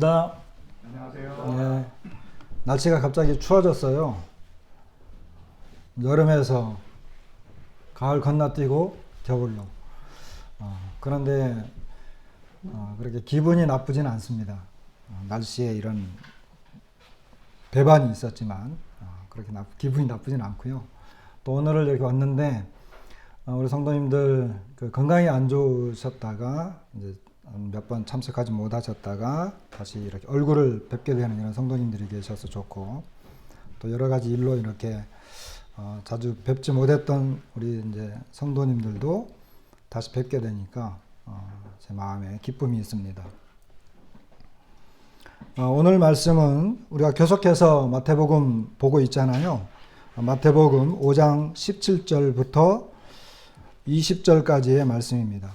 반갑습니다. 안녕하세요. 네, 날씨가 갑자기 추워졌어요. 여름에서 가을 건너뛰고 겨울로. 그런데 그렇게 기분이 나쁘진 않습니다. 날씨에 이런 배반이 있었지만 그렇게 기분이 나쁘진 않고요. 또 오늘을 이렇게 왔는데 우리 성도님들 건강이 안 좋으셨다가 이제 몇 번 참석하지 못하셨다가 다시 이렇게 얼굴을 뵙게 되는 이런 성도님들이 계셔서 좋고, 또 여러 가지 일로 이렇게 자주 뵙지 못했던 우리 이제 성도님들도 다시 뵙게 되니까 제 마음에 기쁨이 있습니다. 오늘 말씀은 우리가 계속해서 마태복음 보고 있잖아요. 마태복음 5장 17절부터 20절까지의 말씀입니다.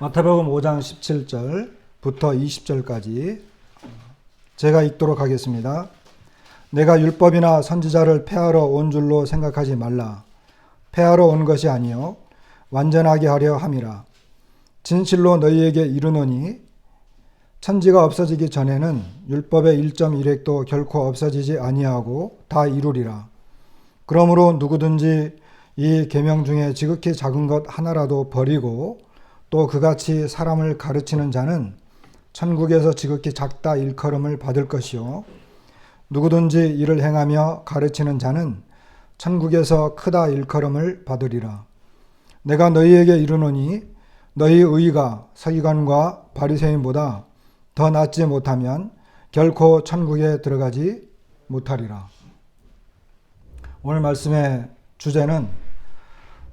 마태복음 5장 17절부터 20절까지 제가 읽도록 하겠습니다. 내가 율법이나 선지자를 폐하러 온 줄로 생각하지 말라. 폐하러 온 것이 아니요 완전하게 하려 함이라. 진실로 너희에게 이르노니 천지가 없어지기 전에는 율법의 1.1획도 결코 없어지지 아니하고 다 이루리라. 그러므로 누구든지 이 계명 중에 지극히 작은 것 하나라도 버리고 또 그같이 사람을 가르치는 자는 천국에서 지극히 작다 일컬음을 받을 것이요 누구든지 이를 행하며 가르치는 자는 천국에서 크다 일컬음을 받으리라. 내가 너희에게 이르노니 너희 의가 서기관과 바리새인보다 더 낫지 못하면 결코 천국에 들어가지 못하리라. 오늘 말씀의 주제는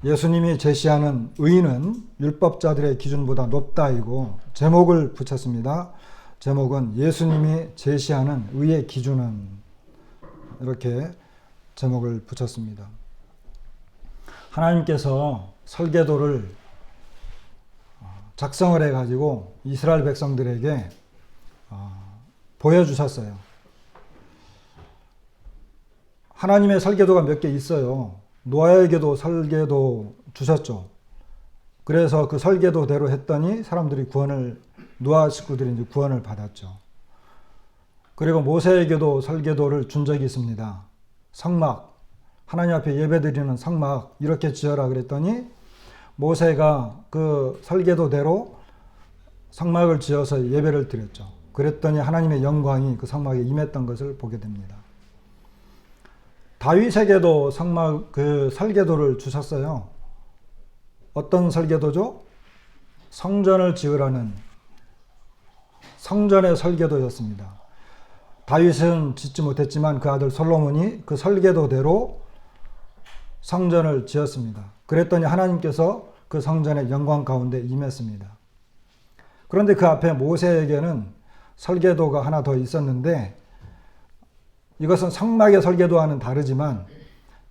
예수님이 제시하는 의는 율법자들의 기준보다 높다이고 제목을 붙였습니다. 제목은 예수님이 제시하는 의의 기준은, 이렇게 제목을 붙였습니다. 하나님께서 설계도를 작성을 해가지고 이스라엘 백성들에게 보여주셨어요. 하나님의 설계도가 몇 개 있어요. 노아에게도 설계도 주셨죠. 그래서 그 설계도대로 했더니 사람들이 노아 식구들이 이제 구원을 받았죠. 그리고 모세에게도 설계도를 준 적이 있습니다. 성막, 하나님 앞에 예배드리는 성막 이렇게 지어라 그랬더니 모세가 그 설계도대로 성막을 지어서 예배를 드렸죠. 그랬더니 하나님의 영광이 그 성막에 임했던 것을 보게 됩니다. 다윗에게도 그 설계도를 주셨어요. 어떤 설계도죠? 성전을 지으라는 성전의 설계도였습니다. 다윗은 짓지 못했지만 그 아들 솔로몬이 그 설계도대로 성전을 지었습니다. 그랬더니 하나님께서 그 성전의 영광 가운데 임했습니다. 그런데 그 앞에 모세에게는 설계도가 하나 더 있었는데, 이것은 성막의 설계도와는 다르지만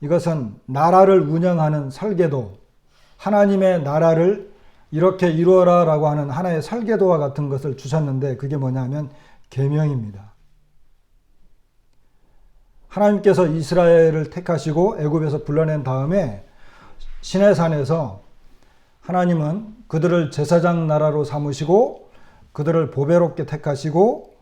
이것은 나라를 운영하는 설계도, 하나님의 나라를 이렇게 이루어라 라고 하는 하나의 설계도와 같은 것을 주셨는데, 그게 뭐냐면 계명입니다. 하나님께서 이스라엘을 택하시고 애굽에서 불러낸 다음에 시내산에서 하나님은 그들을 제사장 나라로 삼으시고 그들을 보배롭게 택하시고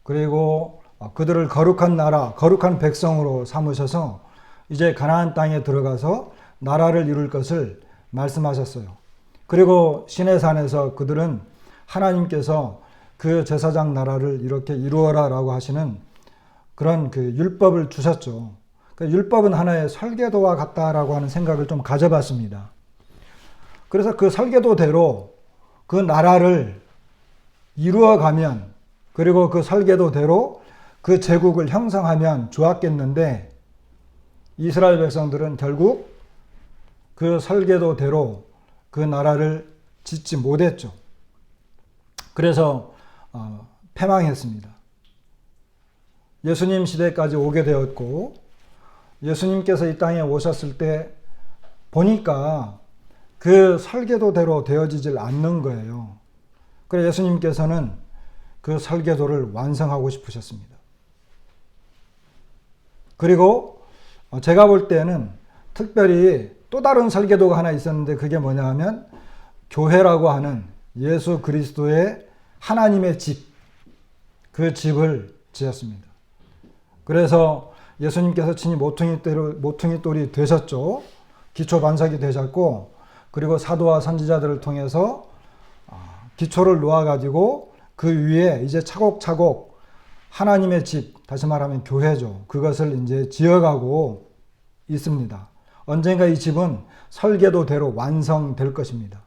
그리고 그들을 거룩한 나라, 거룩한 백성으로 삼으셔서 이제 가나안 땅에 들어가서 나라를 이룰 것을 말씀하셨어요. 그리고 시내산에서 그들은 하나님께서 그 제사장 나라를 이렇게 이루어라 라고 하시는 그런 그 율법을 주셨죠. 그러니까 율법은 하나의 설계도와 같다라고 하는 생각을 좀 가져봤습니다. 그래서 그 설계도대로 그 나라를 이루어가면, 그리고 그 설계도대로 그 제국을 형성하면 좋았겠는데, 이스라엘 백성들은 결국 그 설계도대로 그 나라를 짓지 못했죠. 그래서 패망했습니다. 예수님 시대까지 오게 되었고, 예수님께서 이 땅에 오셨을 때 보니까 그 설계도대로 되어지질 않는 거예요. 그래서 예수님께서는 그 설계도를 완성하고 싶으셨습니다. 그리고 제가 볼 때는 특별히 또 다른 설계도가 하나 있었는데, 그게 뭐냐 하면 교회라고 하는 예수 그리스도의 하나님의 집, 그 집을 지었습니다. 그래서 예수님께서 친히 모퉁이 돌이 되셨죠. 기초 반석이 되셨고, 그리고 사도와 선지자들을 통해서 기초를 놓아가지고 그 위에 이제 차곡차곡 하나님의 집, 다시 말하면 교회죠. 그것을 이제 지어가고 있습니다. 언젠가 이 집은 설계도대로 완성될 것입니다.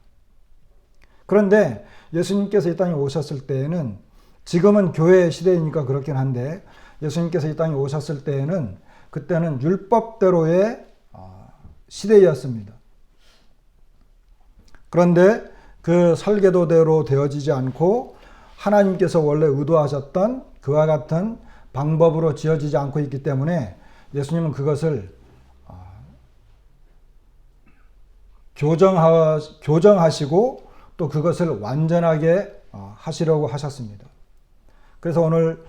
그런데 예수님께서 이 땅에 오셨을 때에는, 지금은 교회 시대이니까 그렇긴 한데, 예수님께서 이 땅에 오셨을 때에는 그때는 율법대로의 시대였습니다. 그런데 그 설계도대로 되어지지 않고 하나님께서 원래 의도하셨던 그와 같은 방법으로 지어지지 않고 있기 때문에 예수님은 그것을 교정하시고 또 그것을 완전하게 하시려고 하셨습니다. 그래서 오늘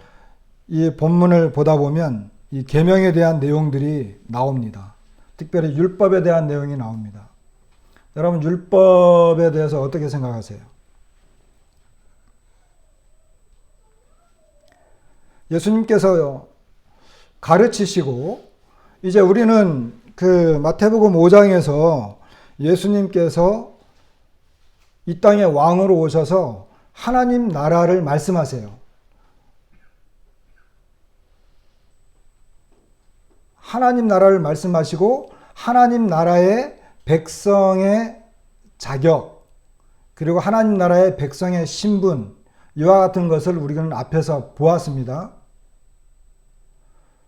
이 본문을 보다 보면 이 계명에 대한 내용들이 나옵니다. 특별히 율법에 대한 내용이 나옵니다. 여러분, 율법에 대해서 어떻게 생각하세요? 예수님께서 가르치시고, 이제 우리는 그 마태복음 5장에서 예수님께서 이 땅에 왕으로 오셔서 하나님 나라를 말씀하세요. 하나님 나라를 말씀하시고 하나님 나라의 백성의 자격, 그리고 하나님 나라의 백성의 신분, 이와 같은 것을 우리는 앞에서 보았습니다.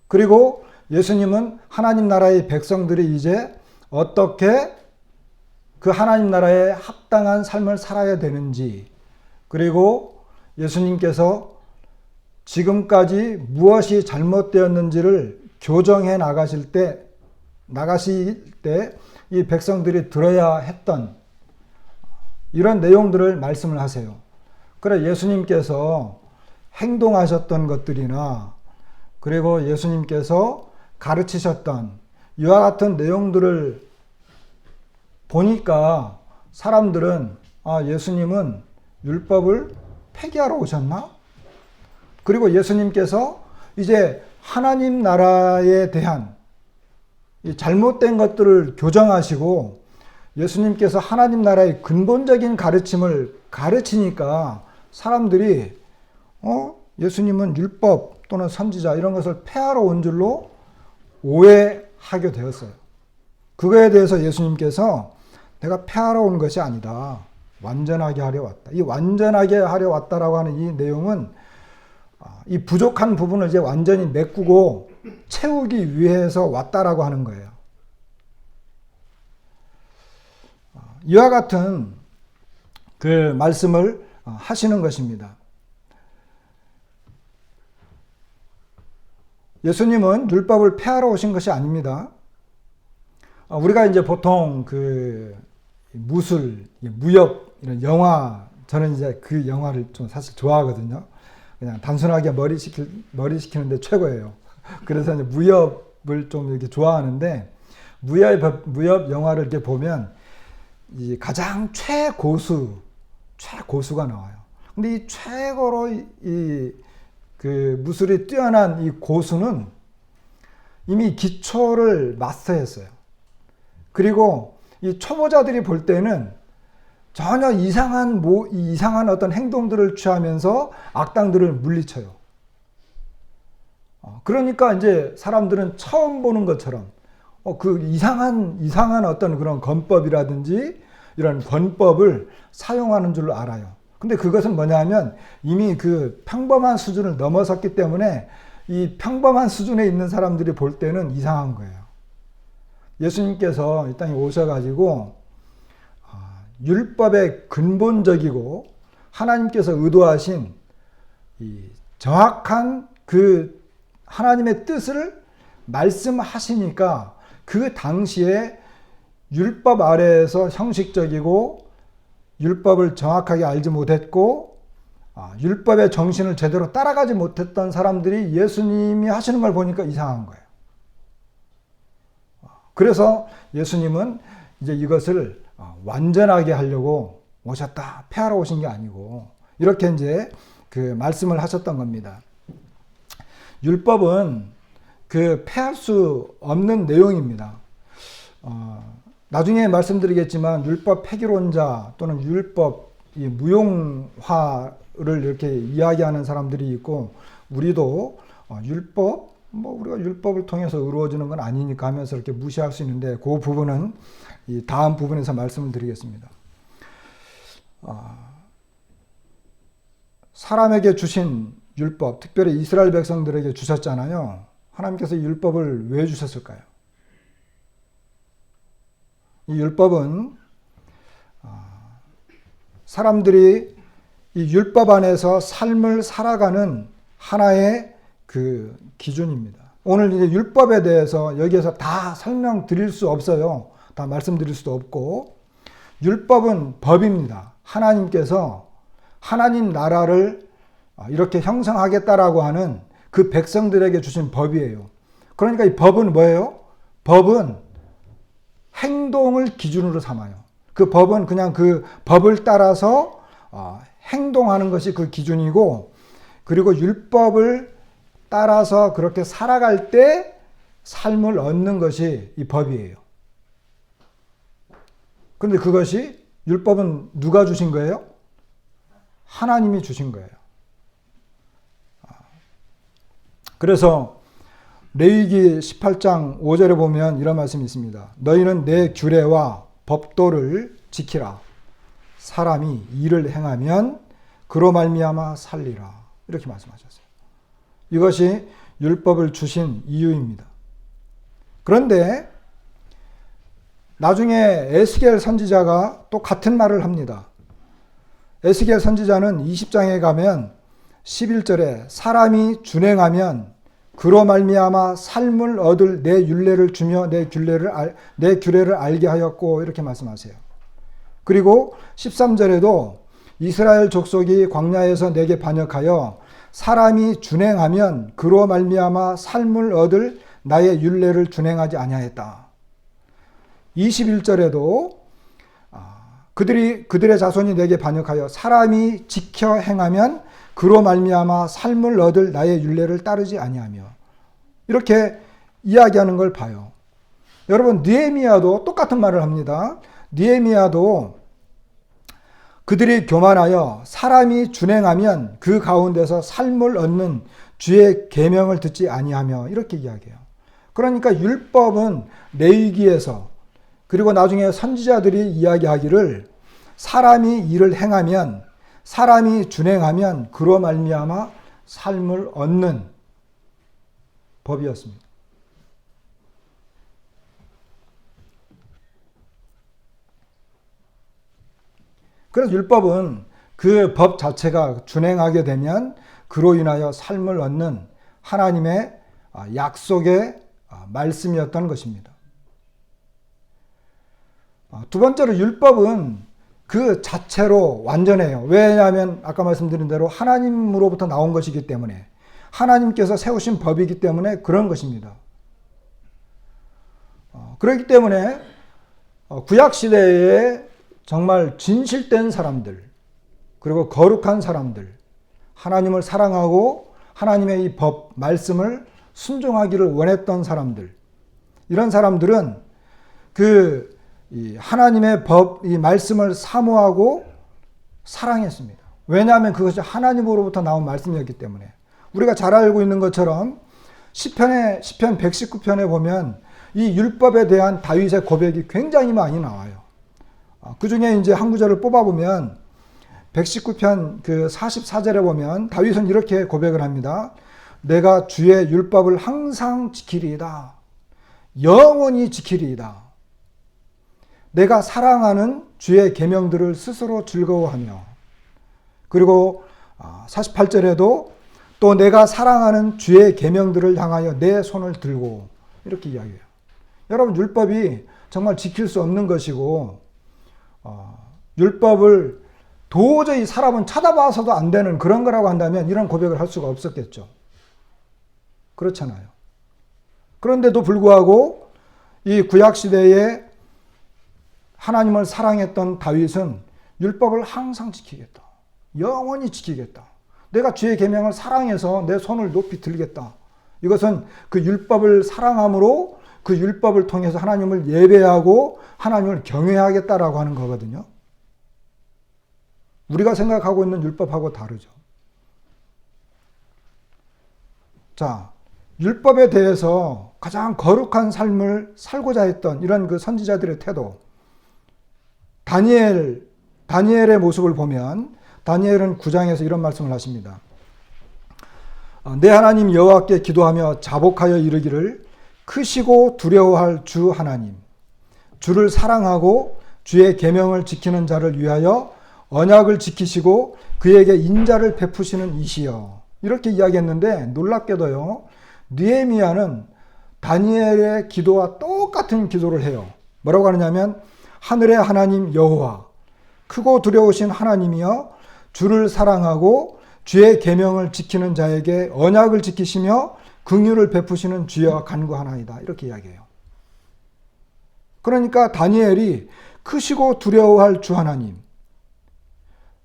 그리고 예수님은 하나님 나라의 백성들이 이제 어떻게 그 하나님 나라에 합당한 삶을 살아야 되는지, 그리고 예수님께서 지금까지 무엇이 잘못되었는지를 교정해 나가실 때 이 백성들이 들어야 했던 이런 내용들을 말씀을 하세요. 그래, 예수님께서 행동하셨던 것들이나, 그리고 예수님께서 가르치셨던 이와 같은 내용들을 보니까 사람들은 예수님은 율법을 폐기하러 오셨나? 그리고 예수님께서 이제 하나님 나라에 대한 이 잘못된 것들을 교정하시고 예수님께서 하나님 나라의 근본적인 가르침을 가르치니까 사람들이 예수님은 율법 또는 선지자 이런 것을 폐하러 온 줄로 오해하게 되었어요. 그거에 대해서 예수님께서 내가 폐하러 온 것이 아니다. 완전하게 하려 왔다. 이 완전하게 하려 왔다라고 하는 이 내용은 이 부족한 부분을 이제 완전히 메꾸고 채우기 위해서 왔다라고 하는 거예요. 이와 같은 그 말씀을 하시는 것입니다. 예수님은 율법을 폐하러 오신 것이 아닙니다. 우리가 이제 보통 그 무술, 무협, 이런 영화, 저는 이제 그 영화를 좀 사실 좋아하거든요. 그냥 단순하게 머리 식히는데 최고예요. 그래서 이제 무협을 좀 이렇게 좋아하는데, 무협 영화를 이렇게 보면 이 가장 최고수가 나와요. 근데 이 최고로 그 무술이 뛰어난 이 고수는 이미 기초를 마스터했어요. 그리고 이 초보자들이 볼 때는 전혀 이상한 어떤 행동들을 취하면서 악당들을 물리쳐요. 그러니까 이제 사람들은 처음 보는 것처럼 그 이상한 어떤 그런 권법이라든지 이런 권법을 사용하는 줄 알아요. 근데 그것은 뭐냐면 이미 그 평범한 수준을 넘어섰기 때문에 이 평범한 수준에 있는 사람들이 볼 때는 이상한 거예요. 예수님께서 이 땅에 오셔가지고 율법의 근본적이고 하나님께서 의도하신 이 정확한 그 하나님의 뜻을 말씀하시니까 그 당시에 율법 아래에서 형식적이고 율법을 정확하게 알지 못했고 율법의 정신을 제대로 따라가지 못했던 사람들이 예수님이 하시는 걸 보니까 이상한 거예요. 그래서 예수님은 이제 이것을 완전하게 하려고 오셨다. 폐하러 오신 게 아니고 이렇게 이제 그 말씀을 하셨던 겁니다. 율법은 그 폐할 수 없는 내용입니다. 나중에 말씀드리겠지만 율법 폐기론자 또는 율법 무용화를 이렇게 이야기하는 사람들이 있고, 우리도 율법 우리가 율법을 통해서 이루어지는 건 아니니까 하면서 이렇게 무시할 수 있는데, 그 부분은 이 다음 부분에서 말씀을 드리겠습니다. 사람에게 주신 율법, 특별히 이스라엘 백성들에게 주셨잖아요. 하나님께서 이 율법을 왜 주셨을까요? 이 율법은 사람들이 이 율법 안에서 삶을 살아가는 하나의 그 기준입니다. 오늘 이제 율법에 대해서 여기에서 다 설명드릴 수 없어요. 다 말씀드릴 수도 없고, 율법은 법입니다. 하나님께서 하나님 나라를 이렇게 형성하겠다라고 하는 그 백성들에게 주신 법이에요. 그러니까 이 법은 뭐예요? 법은 행동을 기준으로 삼아요. 그 법은 그냥 그 법을 따라서 행동하는 것이 그 기준이고, 그리고 율법을 따라서 그렇게 살아갈 때 삶을 얻는 것이 이 법이에요. 그런데 그것이, 율법은 누가 주신 거예요? 하나님이 주신 거예요. 그래서 레위기 18장 5절에 보면 이런 말씀이 있습니다. 너희는 내 규례와 법도를 지키라. 사람이 이를 행하면 그로 말미암아 살리라. 이렇게 말씀하셨어요. 이것이 율법을 주신 이유입니다. 그런데 나중에 에스겔 선지자가 또 같은 말을 합니다. 에스겔 선지자는 20장에 가면 11절에 사람이 준행하면 그로 말미암아 삶을 얻을 내 율례를 주며 내 규례를 알게 하였고, 이렇게 말씀하세요. 그리고 13절에도 이스라엘 족속이 광야에서 내게 반역하여 사람이 준행하면 그로 말미암아 삶을 얻을 나의 율례를 준행하지 아니하였다. 21절에도 그들의 자손이 내게 반역하여 사람이 지켜 행하면 그로 말미암아 삶을 얻을 나의 율례를 따르지 아니하며, 이렇게 이야기하는 걸 봐요. 여러분, 느헤미야도 똑같은 말을 합니다. 느헤미야도 그들이 교만하여 사람이 준행하면 그 가운데서 삶을 얻는 주의 계명을 듣지 아니하며, 이렇게 이야기해요. 그러니까 율법은 레위기에서, 그리고 나중에 선지자들이 이야기하기를 사람이 일을 행하면, 사람이 준행하면 그로 말미암아 삶을 얻는 법이었습니다. 그래서 율법은 그 법 자체가 준행하게 되면 그로 인하여 삶을 얻는 하나님의 약속의 말씀이었던 것입니다. 두 번째로, 율법은 그 자체로 완전해요. 왜냐하면 아까 말씀드린 대로 하나님으로부터 나온 것이기 때문에, 하나님께서 세우신 법이기 때문에 그런 것입니다. 그렇기 때문에 구약시대에 정말 진실된 사람들, 그리고 거룩한 사람들, 하나님을 사랑하고 하나님의 이 법, 말씀을 순종하기를 원했던 사람들, 이런 사람들은 이 하나님의 법, 이 말씀을 사모하고 사랑했습니다. 왜냐하면 그것이 하나님으로부터 나온 말씀이었기 때문에. 우리가 잘 알고 있는 것처럼 시편 119편에 보면 이 율법에 대한 다윗의 고백이 굉장히 많이 나와요. 그 중에 이제 한 구절을 뽑아보면 119편 그 44절에 보면 다윗은 이렇게 고백을 합니다. 내가 주의 율법을 항상 지키리이다. 영원히 지키리이다. 내가 사랑하는 주의 계명들을 스스로 즐거워하며. 그리고 48절에도 또 내가 사랑하는 주의 계명들을 향하여 내 손을 들고, 이렇게 이야기해요. 여러분, 율법이 정말 지킬 수 없는 것이고, 율법을 도저히 사람은 쳐다봐서도 안 되는 그런 거라고 한다면 이런 고백을 할 수가 없었겠죠. 그렇잖아요. 그런데도 불구하고 이 구약시대에 하나님을 사랑했던 다윗은 율법을 항상 지키겠다. 영원히 지키겠다. 내가 주의 계명을 사랑해서 내 손을 높이 들겠다. 이것은 그 율법을 사랑함으로 그 율법을 통해서 하나님을 예배하고 하나님을 경외하겠다라고 하는 거거든요. 우리가 생각하고 있는 율법하고 다르죠. 자, 율법에 대해서 가장 거룩한 삶을 살고자 했던 이런 그 선지자들의 태도. 다니엘의 모습을 보면 다니엘은 9장에서 이런 말씀을 하십니다. 내 하나님 여호와께 기도하며 자복하여 이르기를 크시고 두려워할 주 하나님, 주를 사랑하고 주의 계명을 지키는 자를 위하여 언약을 지키시고 그에게 인자를 베푸시는 이시여. 이렇게 이야기했는데 놀랍게도요, 느헤미야는 다니엘의 기도와 똑같은 기도를 해요. 뭐라고 하느냐면 하늘의 하나님 여호와, 크고 두려우신 하나님이여, 주를 사랑하고 주의 계명을 지키는 자에게 언약을 지키시며 긍휼을 베푸시는 주여 간구하나이다. 이렇게 이야기해요. 그러니까 다니엘이 크시고 두려워할 주 하나님,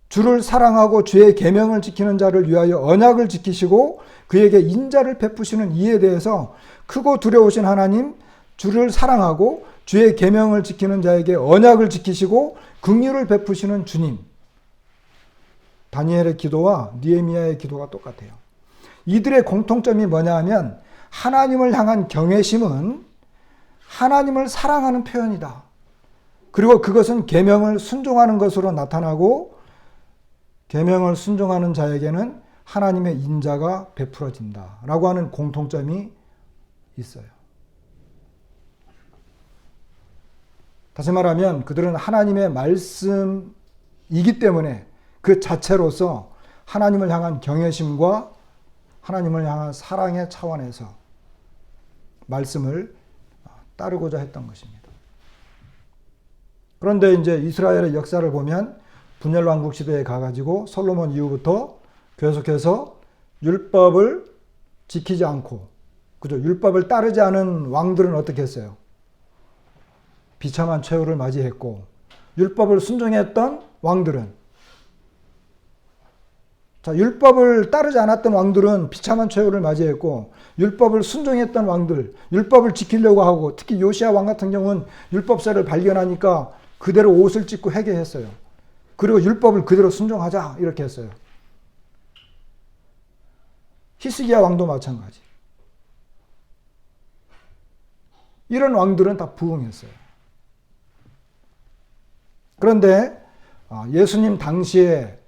주를 사랑하고 주의 계명을 지키는 자를 위하여 언약을 지키시고 그에게 인자를 베푸시는 이에 대해서 크고 두려우신 하나님, 주를 사랑하고 주의 계명을 지키는 자에게 언약을 지키시고 긍휼을 베푸시는 주님. 다니엘의 기도와 느헤미야의 기도가 똑같아요. 이들의 공통점이 뭐냐 하면 하나님을 향한 경외심은 하나님을 사랑하는 표현이다. 그리고 그것은 계명을 순종하는 것으로 나타나고 계명을 순종하는 자에게는 하나님의 인자가 베풀어진다라고 하는 공통점이 있어요. 다시 말하면 그들은 하나님의 말씀이기 때문에 그 자체로서 하나님을 향한 경외심과 하나님을 향한 사랑의 차원에서 말씀을 따르고자 했던 것입니다. 그런데 이제 이스라엘의 역사를 보면 분열 왕국 시대에 가가지고 솔로몬 이후부터 계속해서 율법을 지키지 않고, 그죠? 율법을 따르지 않은 왕들은 어떻게 했어요? 비참한 최후를 맞이했고, 율법을 순종했던 왕들은, 자, 율법을 따르지 않았던 왕들은 비참한 최후를 맞이했고, 율법을 순종했던 왕들, 율법을 지키려고 하고, 특히 요시야 왕 같은 경우는 율법서를 발견하니까 그대로 옷을 찢고 회개했어요. 그리고 율법을 그대로 순종하자 이렇게 했어요. 히스기야 왕도 마찬가지. 이런 왕들은 다 부응했어요. 그런데 예수님 당시에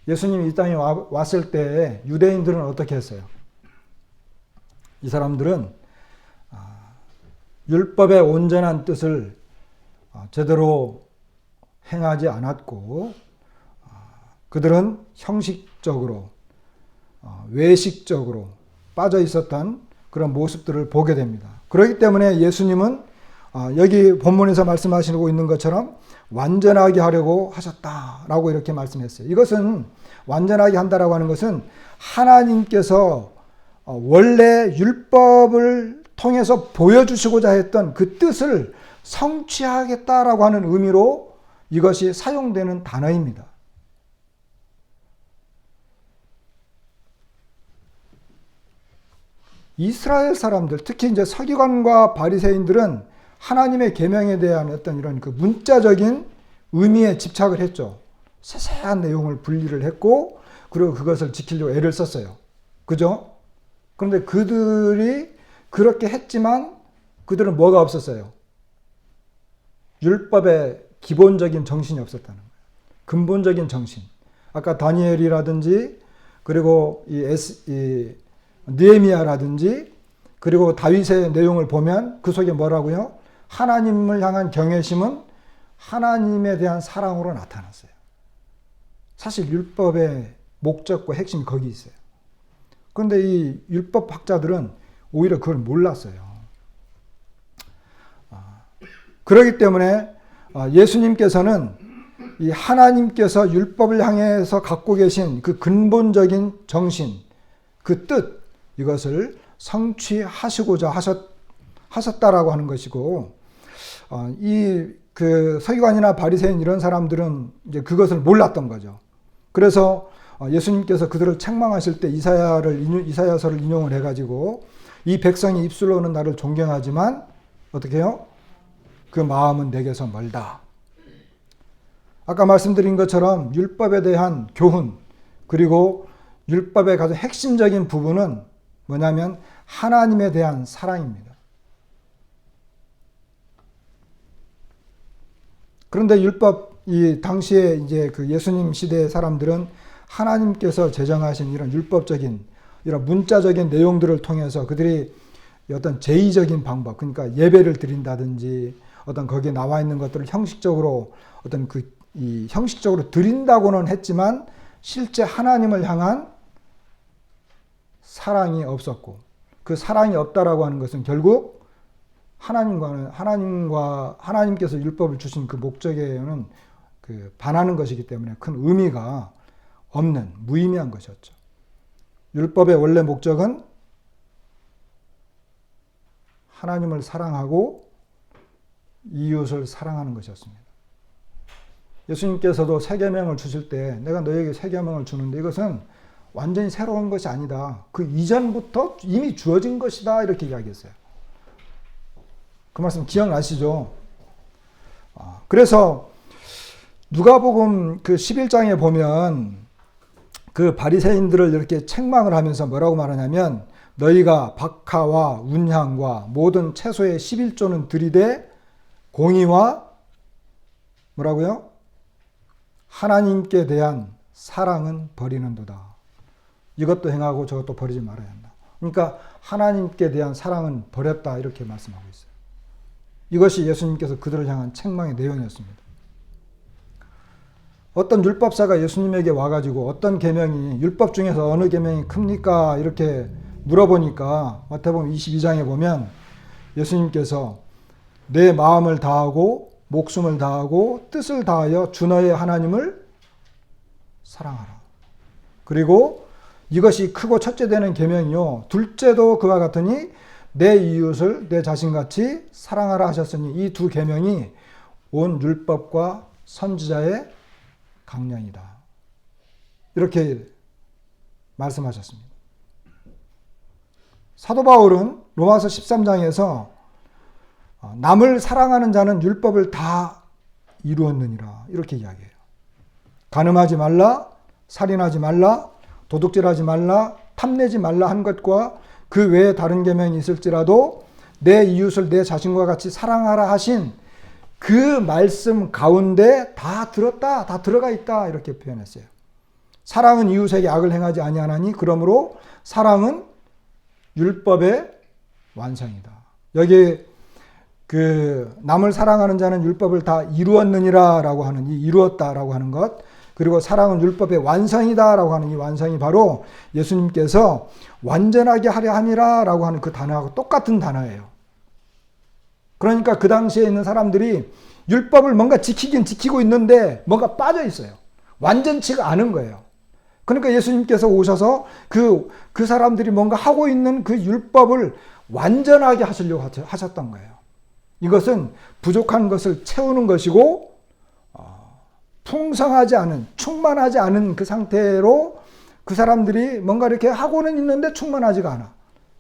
예수님이 이 땅에 왔을 때 유대인들은 어떻게 했어요? 이 사람들은 율법의 온전한 뜻을 제대로 행하지 않았고, 그들은 형식적으로 외식적으로 빠져 있었던 그런 모습들을 보게 됩니다. 그렇기 때문에 예수님은 여기 본문에서 말씀하시고 있는 것처럼 완전하게 하려고 하셨다라고 이렇게 말씀했어요. 이것은 완전하게 한다라고 하는 것은 하나님께서 원래 율법을 통해서 보여주시고자 했던 그 뜻을 성취하겠다라고 하는 의미로 이것이 사용되는 단어입니다. 이스라엘 사람들, 특히 이제 서기관과 바리새인들은 하나님의 계명에 대한 어떤 이런 그 문자적인 의미에 집착을 했죠. 세세한 내용을 분리를 했고, 그리고 그것을 지키려고 애를 썼어요. 그죠? 그런데 그들이 그렇게 했지만 그들은 뭐가 없었어요? 율법의 기본적인 정신이 없었다는 거예요. 근본적인 정신. 아까 다니엘이라든지 그리고 이 느헤미야라든지 그리고 다윗의 내용을 보면 그 속에 뭐라고요? 하나님을 향한 경외심은 하나님에 대한 사랑으로 나타났어요. 사실 율법의 목적과 핵심이 거기 있어요. 그런데 이 율법학자들은 오히려 그걸 몰랐어요. 그렇기 때문에 예수님께서는 이 하나님께서 율법을 향해서 갖고 계신 그 근본적인 정신, 그 뜻, 이것을 성취하시고자 하셨다라고 하는 것이고, 이 그 서기관이나 바리새인 이런 사람들은 이제 그것을 몰랐던 거죠. 그래서 예수님께서 그들을 책망하실 때 이사야서를 인용을 해가지고 이 백성이 입술로는 나를 존경하지만 어떻게 해요? 그 마음은 내게서 멀다. 아까 말씀드린 것처럼 율법에 대한 교훈, 그리고 율법의 가장 핵심적인 부분은 뭐냐면 하나님에 대한 사랑입니다. 그런데 이 당시에 이제 그 예수님 시대의 사람들은 하나님께서 제정하신 이런 율법적인 이런 문자적인 내용들을 통해서 그들이 어떤 제의적인 방법, 그러니까 예배를 드린다든지 어떤 거기에 나와 있는 것들을 형식적으로 형식적으로 드린다고는 했지만 실제 하나님을 향한 사랑이 없었고, 그 사랑이 없다라고 하는 것은 결국 하나님께서 율법을 주신 그 목적에는 반하는 것이기 때문에 큰 의미가 없는 무의미한 것이었죠. 율법의 원래 목적은 하나님을 사랑하고 이웃을 사랑하는 것이었습니다. 예수님께서도 새 계명을 주실 때 내가 너에게 새 계명을 주는데 이것은 완전히 새로운 것이 아니다. 그 이전부터 이미 주어진 것이다. 이렇게 이야기했어요. 그 말씀 기억나시죠? 그래서 누가복음 그 11장에 보면 그 바리새인들을 이렇게 책망을 하면서 뭐라고 말하냐면 너희가 박하와 운향과 모든 채소의 11조는 들이되 공의와 뭐라고요? 하나님께 대한 사랑은 버리는도다. 이것도 행하고 저것도 버리지 말아야 한다. 그러니까 하나님께 대한 사랑은 버렸다 이렇게 말씀하고 있어요. 이것이 예수님께서 그들을 향한 책망의 내용이었습니다. 어떤 율법사가 예수님에게 와가지고 어떤 계명이 율법 중에서 어느 계명이 큽니까? 이렇게 물어보니까 마태복음 22장에 보면 예수님께서 내 마음을 다하고 목숨을 다하고 뜻을 다하여 주 너의 하나님을 사랑하라. 그리고 이것이 크고 첫째 되는 계명이요 둘째도 그와 같으니 내 이웃을 내 자신같이 사랑하라 하셨으니 이 두 계명이 온 율법과 선지자의 강령이다. 이렇게 말씀하셨습니다. 사도 바울은 로마서 13장에서 남을 사랑하는 자는 율법을 다 이루었느니라 이렇게 이야기해요. 간음하지 말라, 살인하지 말라, 도둑질하지 말라, 탐내지 말라 한 것과 그 외에 다른 계명이 있을지라도 내 이웃을 내 자신과 같이 사랑하라 하신 그 말씀 가운데 다 들었다, 다 들어가 있다 이렇게 표현했어요. 사랑은 이웃에게 악을 행하지 아니하나니 그러므로 사랑은 율법의 완성이다. 여기 그 남을 사랑하는 자는 율법을 다 이루었느니라라고 하는 이 이루었다라고 하는 것, 그리고 사랑은 율법의 완성이다라고 하는 이 완성이 바로 예수님께서 완전하게 하려 함이라라고 하는 그 단어하고 똑같은 단어예요. 그러니까 그 당시에 있는 사람들이 율법을 뭔가 지키긴 지키고 있는데 뭔가 빠져 있어요. 완전치가 않은 거예요. 그러니까 예수님께서 오셔서 그 사람들이 뭔가 하고 있는 그 율법을 완전하게 하시려고 하셨던 거예요. 이것은 부족한 것을 채우는 것이고 풍성하지 않은, 충만하지 않은 그 상태로 그 사람들이 뭔가 이렇게 하고는 있는데 충만하지가 않아.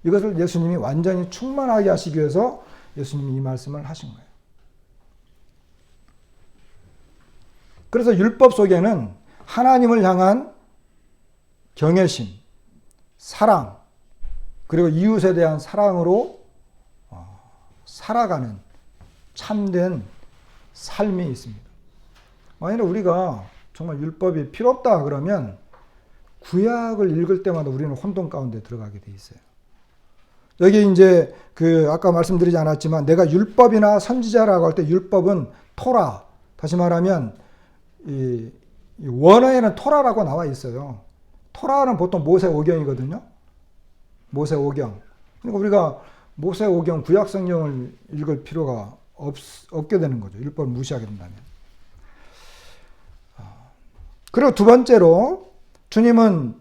이것을 예수님이 완전히 충만하게 하시기 위해서 예수님이 이 말씀을 하신 거예요. 그래서 율법 속에는 하나님을 향한 경외심, 사랑, 그리고 이웃에 대한 사랑으로 살아가는 참된 삶이 있습니다. 만약에 우리가 정말 율법이 필요 없다 그러면 구약을 읽을 때마다 우리는 혼돈 가운데 들어가게 돼 있어요. 여기 이제 아까 말씀드리지 않았지만 내가 율법이나 선지자라고 할 때 율법은 토라, 다시 말하면 이 원어에는 토라라고 나와 있어요. 토라는 보통 모세오경이거든요. 모세오경. 그러니까 우리가 모세오경 구약 성경을 읽을 필요가 없게 되는 거죠. 율법을 무시하게 된다면. 그리고 두 번째로 주님은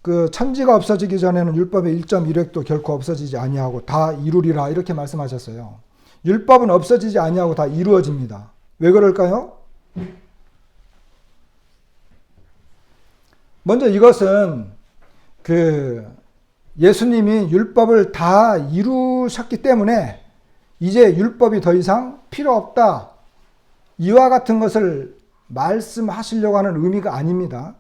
그 천지가 없어지기 전에는 율법의 1.1획도 결코 없어지지 아니하고 다 이루리라 이렇게 말씀하셨어요. 율법은 없어지지 아니하고 다 이루어집니다. 왜 그럴까요? 먼저 이것은 그 예수님이 율법을 다 이루셨기 때문에 이제 율법이 더 이상 필요 없다. 이와 같은 것을 말씀하시려고 하는 의미가 아닙니다.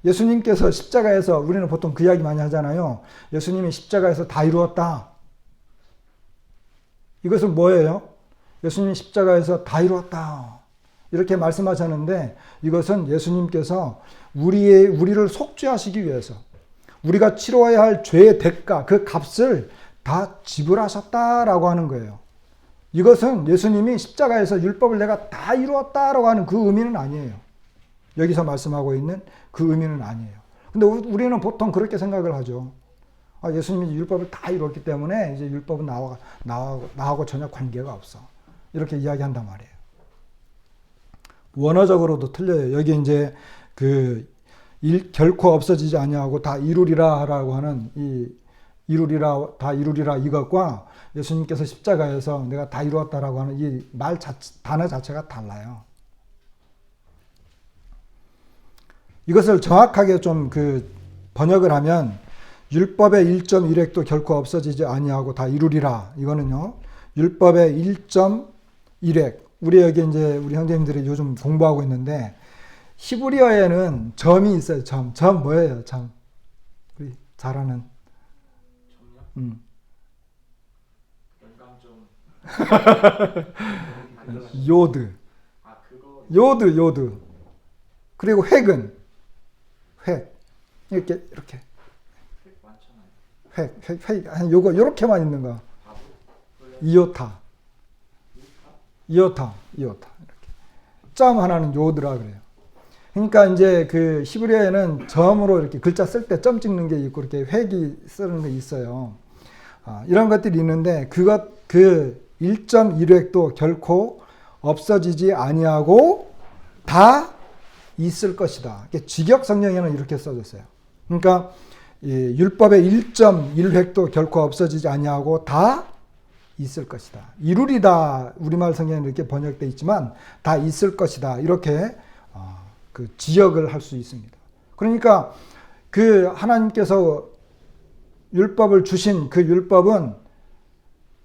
예수님께서 십자가에서, 우리는 보통 그 이야기 많이 하잖아요. 예수님이 십자가에서 다 이루었다. 이것은 뭐예요? 예수님이 십자가에서 다 이루었다. 이렇게 말씀하셨는데 이것은 예수님께서 우리를 속죄하시기 위해서 우리가 치러야 할 죄의 대가, 그 값을 다 지불하셨다라고 하는 거예요. 이것은 예수님이 십자가에서 율법을 내가 다 이루었다라고 하는 그 의미는 아니에요. 여기서 말씀하고 있는 그 의미는 아니에요. 근데 우리는 보통 그렇게 생각을 하죠. 예수님이 율법을 다 이뤘기 때문에 이제 율법은 나하고 전혀 관계가 없어. 이렇게 이야기한단 말이에요. 원어적으로도 틀려요. 여기 이제 결코 없어지지 아니하고 다 이루리라라고 하는 다 이루리라 이것과 예수님께서 십자가에서 내가 다 이루었다라고 하는 이 단어 자체가 달라요. 이것을 정확하게 좀 번역을 하면 율법의 1.1획도 결코 없어지지 아니하고 다 이루리라. 이거는요. 율법의 1.1획. 우리 여기 이제 우리 형제님들이 요즘 공부하고 있는데 히브리어에는 점이 있어요. 점 뭐예요? 점. 우리 잘 아는. 요드. 그리고 획은 이렇게 획 요거 요렇게만 있는 거. 이오타 이렇게. 점 하나는 요드라 그래요. 그러니까 이제 그 히브리어에는 점으로 이렇게 글자 쓸 때 점 찍는 게 있고 이렇게 획이 쓰는 게 있어요. 이런 것들이 있는데 그 1.1획도 결코 없어지지 아니하고 다 있을 것이다. 직역 성경에는 이렇게 써졌어요. 그러니까 율법의 1.1획도 결코 없어지지 아니하고 다 있을 것이다. 이루리다 우리말 성경에는 이렇게 번역되어 있지만 다 있을 것이다. 이렇게 지역을 할 수 있습니다. 그러니까 하나님께서 율법을 주신 그 율법은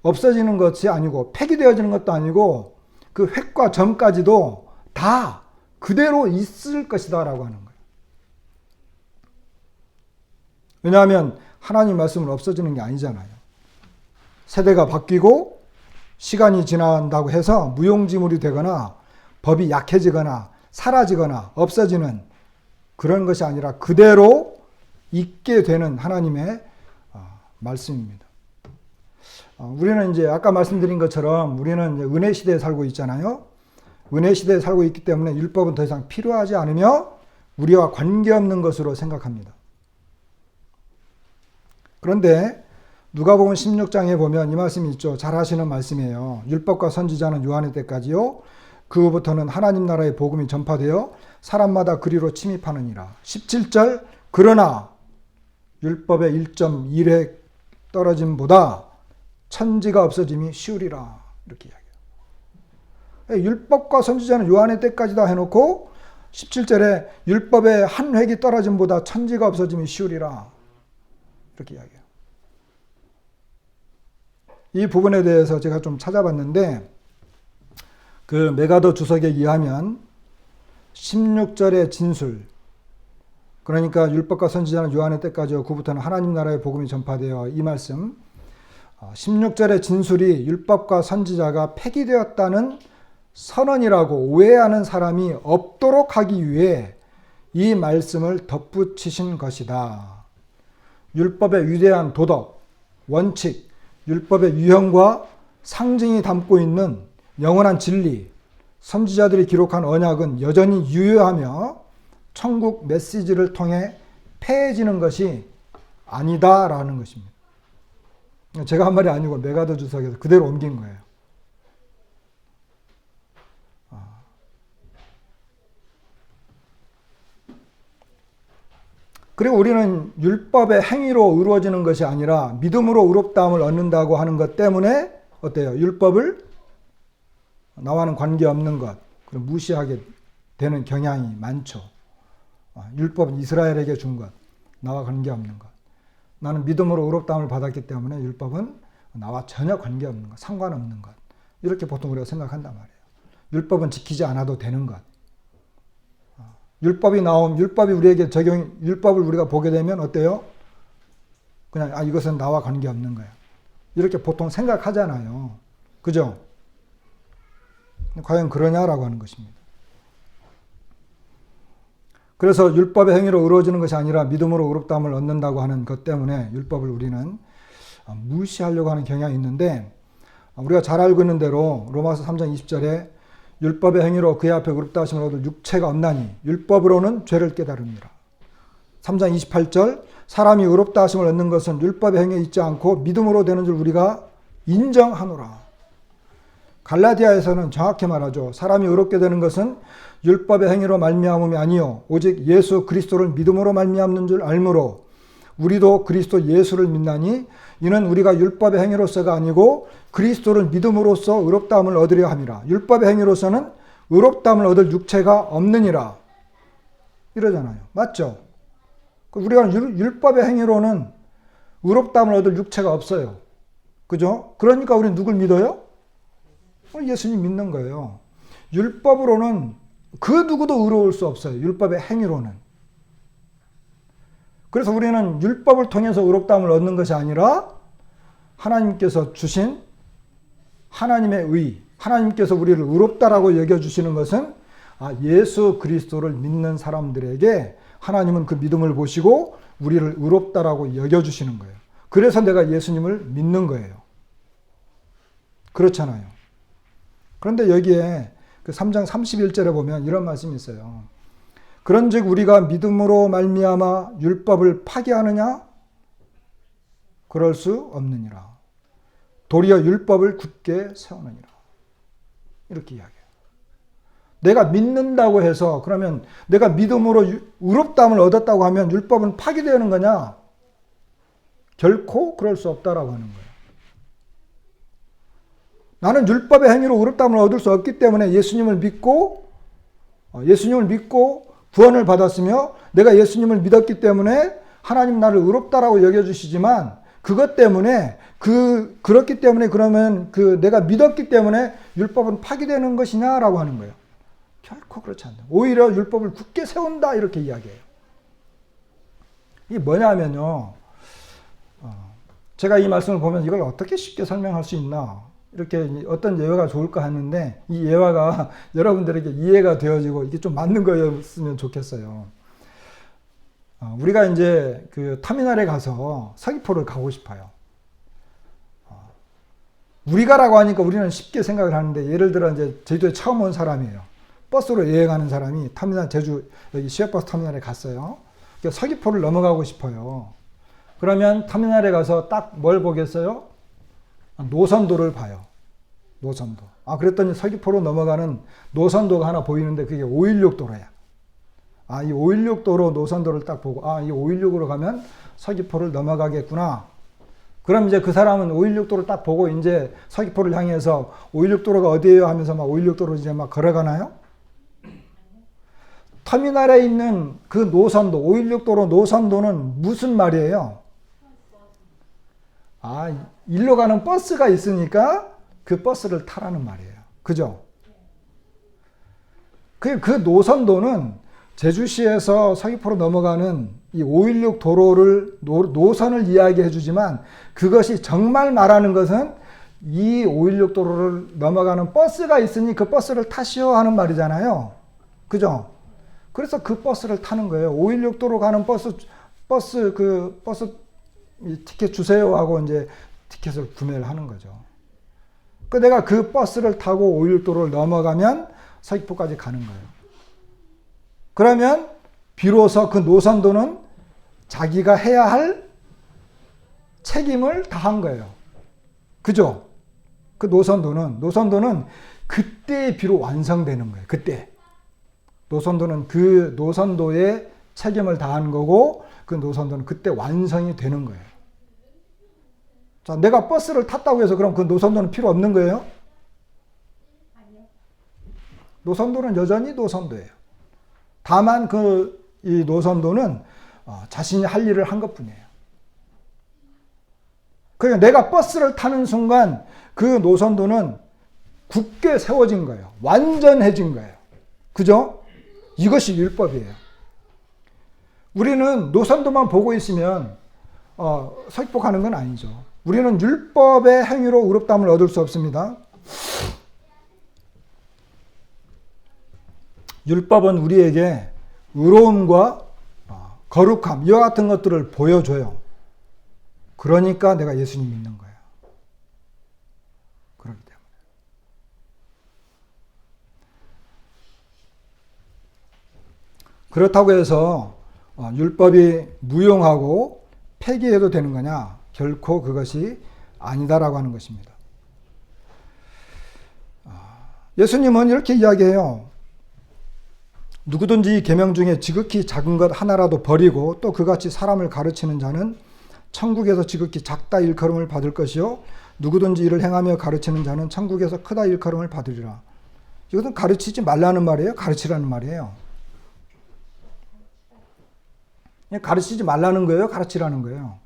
없어지는 것이 아니고 폐기되어지는 것도 아니고 그 획과 점까지도 다 그대로 있을 것이다 라고 하는 거예요. 왜냐하면 하나님 말씀은 없어지는 게 아니잖아요. 세대가 바뀌고 시간이 지난다고 해서 무용지물이 되거나 법이 약해지거나 사라지거나 없어지는 그런 것이 아니라 그대로 있게 되는 하나님의 말씀입니다. 우리는 이제 아까 말씀드린 것처럼 우리는 은혜 시대에 살고 있잖아요. 은혜 시대에 살고 있기 때문에 율법은 더 이상 필요하지 않으며 우리와 관계없는 것으로 생각합니다. 그런데 누가복음 16장에 보면 이 말씀이 있죠. 잘 아시는 말씀이에요. 율법과 선지자는 요한의 때까지요. 그 후부터는 하나님 나라의 복음이 전파되어 사람마다 그리로 침입하느니라. 17절 그러나 율법의 1.1획 떨어짐보다 천지가 없어짐이 쉬우리라. 이렇게 이야기해요. 율법과 선지자는 요한의 때까지다 해놓고 17절에 율법의 한 획이 떨어짐보다 천지가 없어짐이 쉬우리라. 이렇게 이야기해요. 이 부분에 대해서 제가 좀 찾아봤는데 그 메가더 주석에 의하면 16절의 진술, 그러니까 율법과 선지자는 요한의 때까지요. 그부터는 하나님 나라의 복음이 전파되어 이 말씀 16절의 진술이 율법과 선지자가 폐기되었다는 선언이라고 오해하는 사람이 없도록 하기 위해 이 말씀을 덧붙이신 것이다. 율법의 위대한 도덕, 원칙, 율법의 유형과 상징이 담고 있는 영원한 진리, 선지자들이 기록한 언약은 여전히 유효하며 천국 메시지를 통해 폐해지는 것이 아니다라는 것입니다. 제가 한 말이 아니고 메가더 주석에서 그대로 옮긴 거예요. 그리고 우리는 율법의 행위로 이루어지는 것이 아니라 믿음으로 의롭다함을 얻는다고 하는 것 때문에 어때요? 율법을 나와는 관계없는 것, 무시하게 되는 경향이 많죠. 율법은 이스라엘에게 준 것, 나와 관계없는 것. 나는 믿음으로 의롭다함을 받았기 때문에 율법은 나와 전혀 관계없는 것, 상관없는 것. 이렇게 보통 우리가 생각한단 말이에요. 율법은 지키지 않아도 되는 것. 율법이 우리에게 율법을 우리가 보게 되면 어때요? 그냥 이것은 나와 관계없는 거야. 이렇게 보통 생각하잖아요. 그죠? 과연 그러냐라고 하는 것입니다. 그래서 율법의 행위로 의로워지는 것이 아니라 믿음으로 의롭다함을 얻는다고 하는 것 때문에 율법을 우리는 무시하려고 하는 경향이 있는데, 우리가 잘 알고 있는 대로 로마서 3장 20절에 율법의 행위로 그의 앞에 의롭다 하심을 얻을 육체가 없나니 율법으로는 죄를 깨달음이라. 3장 28절 사람이 의롭다 하심을 얻는 것은 율법의 행위에 있지 않고 믿음으로 되는 줄 우리가 인정하노라. 갈라디아에서는 정확히 말하죠. 사람이 의롭게 되는 것은 율법의 행위로 말미암음이 아니요 오직 예수 그리스도를 믿음으로 말미암는 줄 알므로 우리도 그리스도 예수를 믿나니 이는 우리가 율법의 행위로서가 아니고 그리스도를 믿음으로써 의롭다함을 얻으려 함이라. 율법의 행위로서는 의롭다함을 얻을 육체가 없느니라. 이러잖아요. 맞죠? 우리가 율법의 행위로는 의롭다함을 얻을 육체가 없어요. 그죠? 그러니까 우리는 누굴 믿어요? 예수님 믿는 거예요. 율법으로는 그 누구도 의로울 수 없어요. 율법의 행위로는. 그래서 우리는 율법을 통해서 의롭다함을 얻는 것이 아니라 하나님께서 주신 하나님의 의, 하나님께서 우리를 의롭다라고 여겨주시는 것은 예수 그리스도를 믿는 사람들에게 하나님은 그 믿음을 보시고 우리를 의롭다라고 여겨주시는 거예요. 그래서 내가 예수님을 믿는 거예요. 그렇잖아요. 그런데 여기에 그 3장 31절에 보면 이런 말씀이 있어요. 그런즉 우리가 믿음으로 말미암아 율법을 파기하느냐? 그럴 수 없느니라. 도리어 율법을 굳게 세우느니라. 이렇게 이야기해요. 내가 믿는다고 해서 그러면 내가 믿음으로 의롭다함을 얻었다고 하면 율법은 파기되는 거냐? 결코 그럴 수 없다라고 하는 거예요. 나는 율법의 행위로 의롭다함을 얻을 수 없기 때문에 예수님을 믿고 구원을 받았으며 내가 예수님을 믿었기 때문에 하나님 나를 의롭다라고 여겨주시지만 그것 때문에 그렇기 때문에 그러면 내가 믿었기 때문에 율법은 파기되는 것이냐라고 하는 거예요. 결코 그렇지 않다. 오히려 율법을 굳게 세운다 이렇게 이야기해요. 이게 뭐냐면요. 제가 이 말씀을 보면 이걸 어떻게 쉽게 설명할 수 있나 이렇게 어떤 예화가 좋을까 했는데 이 예화가 여러분들에게 이해가 되어지고 이게 좀 맞는 거였으면 좋겠어요. 우리가 이제 그 터미널에 가서 서귀포를 가고 싶어요. 우리가라고 하니까 우리는 쉽게 생각을 하는데 예를 들어 이제 제주도에 처음 온 사람이에요. 버스로 여행하는 사람이 터미널 제주 여기 시외버스 터미널에 갔어요. 그러니까 서귀포를 넘어가고 싶어요. 그러면 터미널에 가서 딱 뭘 보겠어요? 노선도를 봐요. 노선도. 그랬더니 서귀포로 넘어가는 노선도가 하나 보이는데 그게 516도로야. 이 516도로 노선도를 딱 보고 이 516으로 가면 서귀포를 넘어가겠구나. 그럼 이제 그 사람은 516도를 딱 보고 이제 서귀포를 향해서 516도로가 어디예요 하면서 막 516도로 이제 막 걸어가나요? 터미널에 있는 그 노선도 516도로 노선도는 무슨 말이에요? 일로 가는 버스가 있으니까 그 버스를 타라는 말이에요. 그죠? 그 노선도는 제주시에서 서귀포로 넘어가는 이 516 도로를 노선을 이야기해 주지만 그것이 정말 말하는 것은 이 516 도로를 넘어가는 버스가 있으니 그 버스를 타시오 하는 말이잖아요. 그죠? 그래서 그 버스를 타는 거예요. 516 도로 가는 버스 티켓 주세요 하고 이제 티켓을 구매를 하는 거죠. 내가 그 버스를 타고 516도로를 넘어가면 서귀포까지 가는 거예요. 그러면 비로소 그 노선도는 자기가 해야 할 책임을 다한 거예요. 그죠? 그 노선도는 그때 비로 완성되는 거예요. 그때. 노선도는 그 노선도의 책임을 다한 거고 그 노선도는 그때 완성이 되는 거예요. 자, 내가 버스를 탔다고 해서 그럼 그 노선도는 필요 없는 거예요? 아니요. 노선도는 여전히 노선도예요. 다만 그 이 노선도는 자신이 할 일을 한 것뿐이에요. 그러니까 내가 버스를 타는 순간 그 노선도는 굳게 세워진 거예요. 완전해진 거예요. 그죠? 이것이 율법이에요. 우리는 노선도만 보고 있으면 설법하는 건 아니죠. 우리는 율법의 행위로 의롭다함을 얻을 수 없습니다. 율법은 우리에게 의로움과 거룩함, 이와 같은 것들을 보여줘요. 그러니까 내가 예수님 믿는 거예요. 그렇기 때문에. 그렇다고 해서 율법이 무용하고 폐기해도 되는 거냐? 결코 그것이 아니다라고 하는 것입니다. 예수님은 이렇게 이야기해요. 누구든지 계명 중에 지극히 작은 것 하나라도 버리고 또 그같이 사람을 가르치는 자는 천국에서 지극히 작다 일컬음을 받을 것이요 누구든지 이를 행하며 가르치는 자는 천국에서 크다 일컬음을 받으리라. 이것은 가르치지 말라는 말이에요? 가르치라는 말이에요? 가르치지 말라는 거예요? 가르치라는 거예요?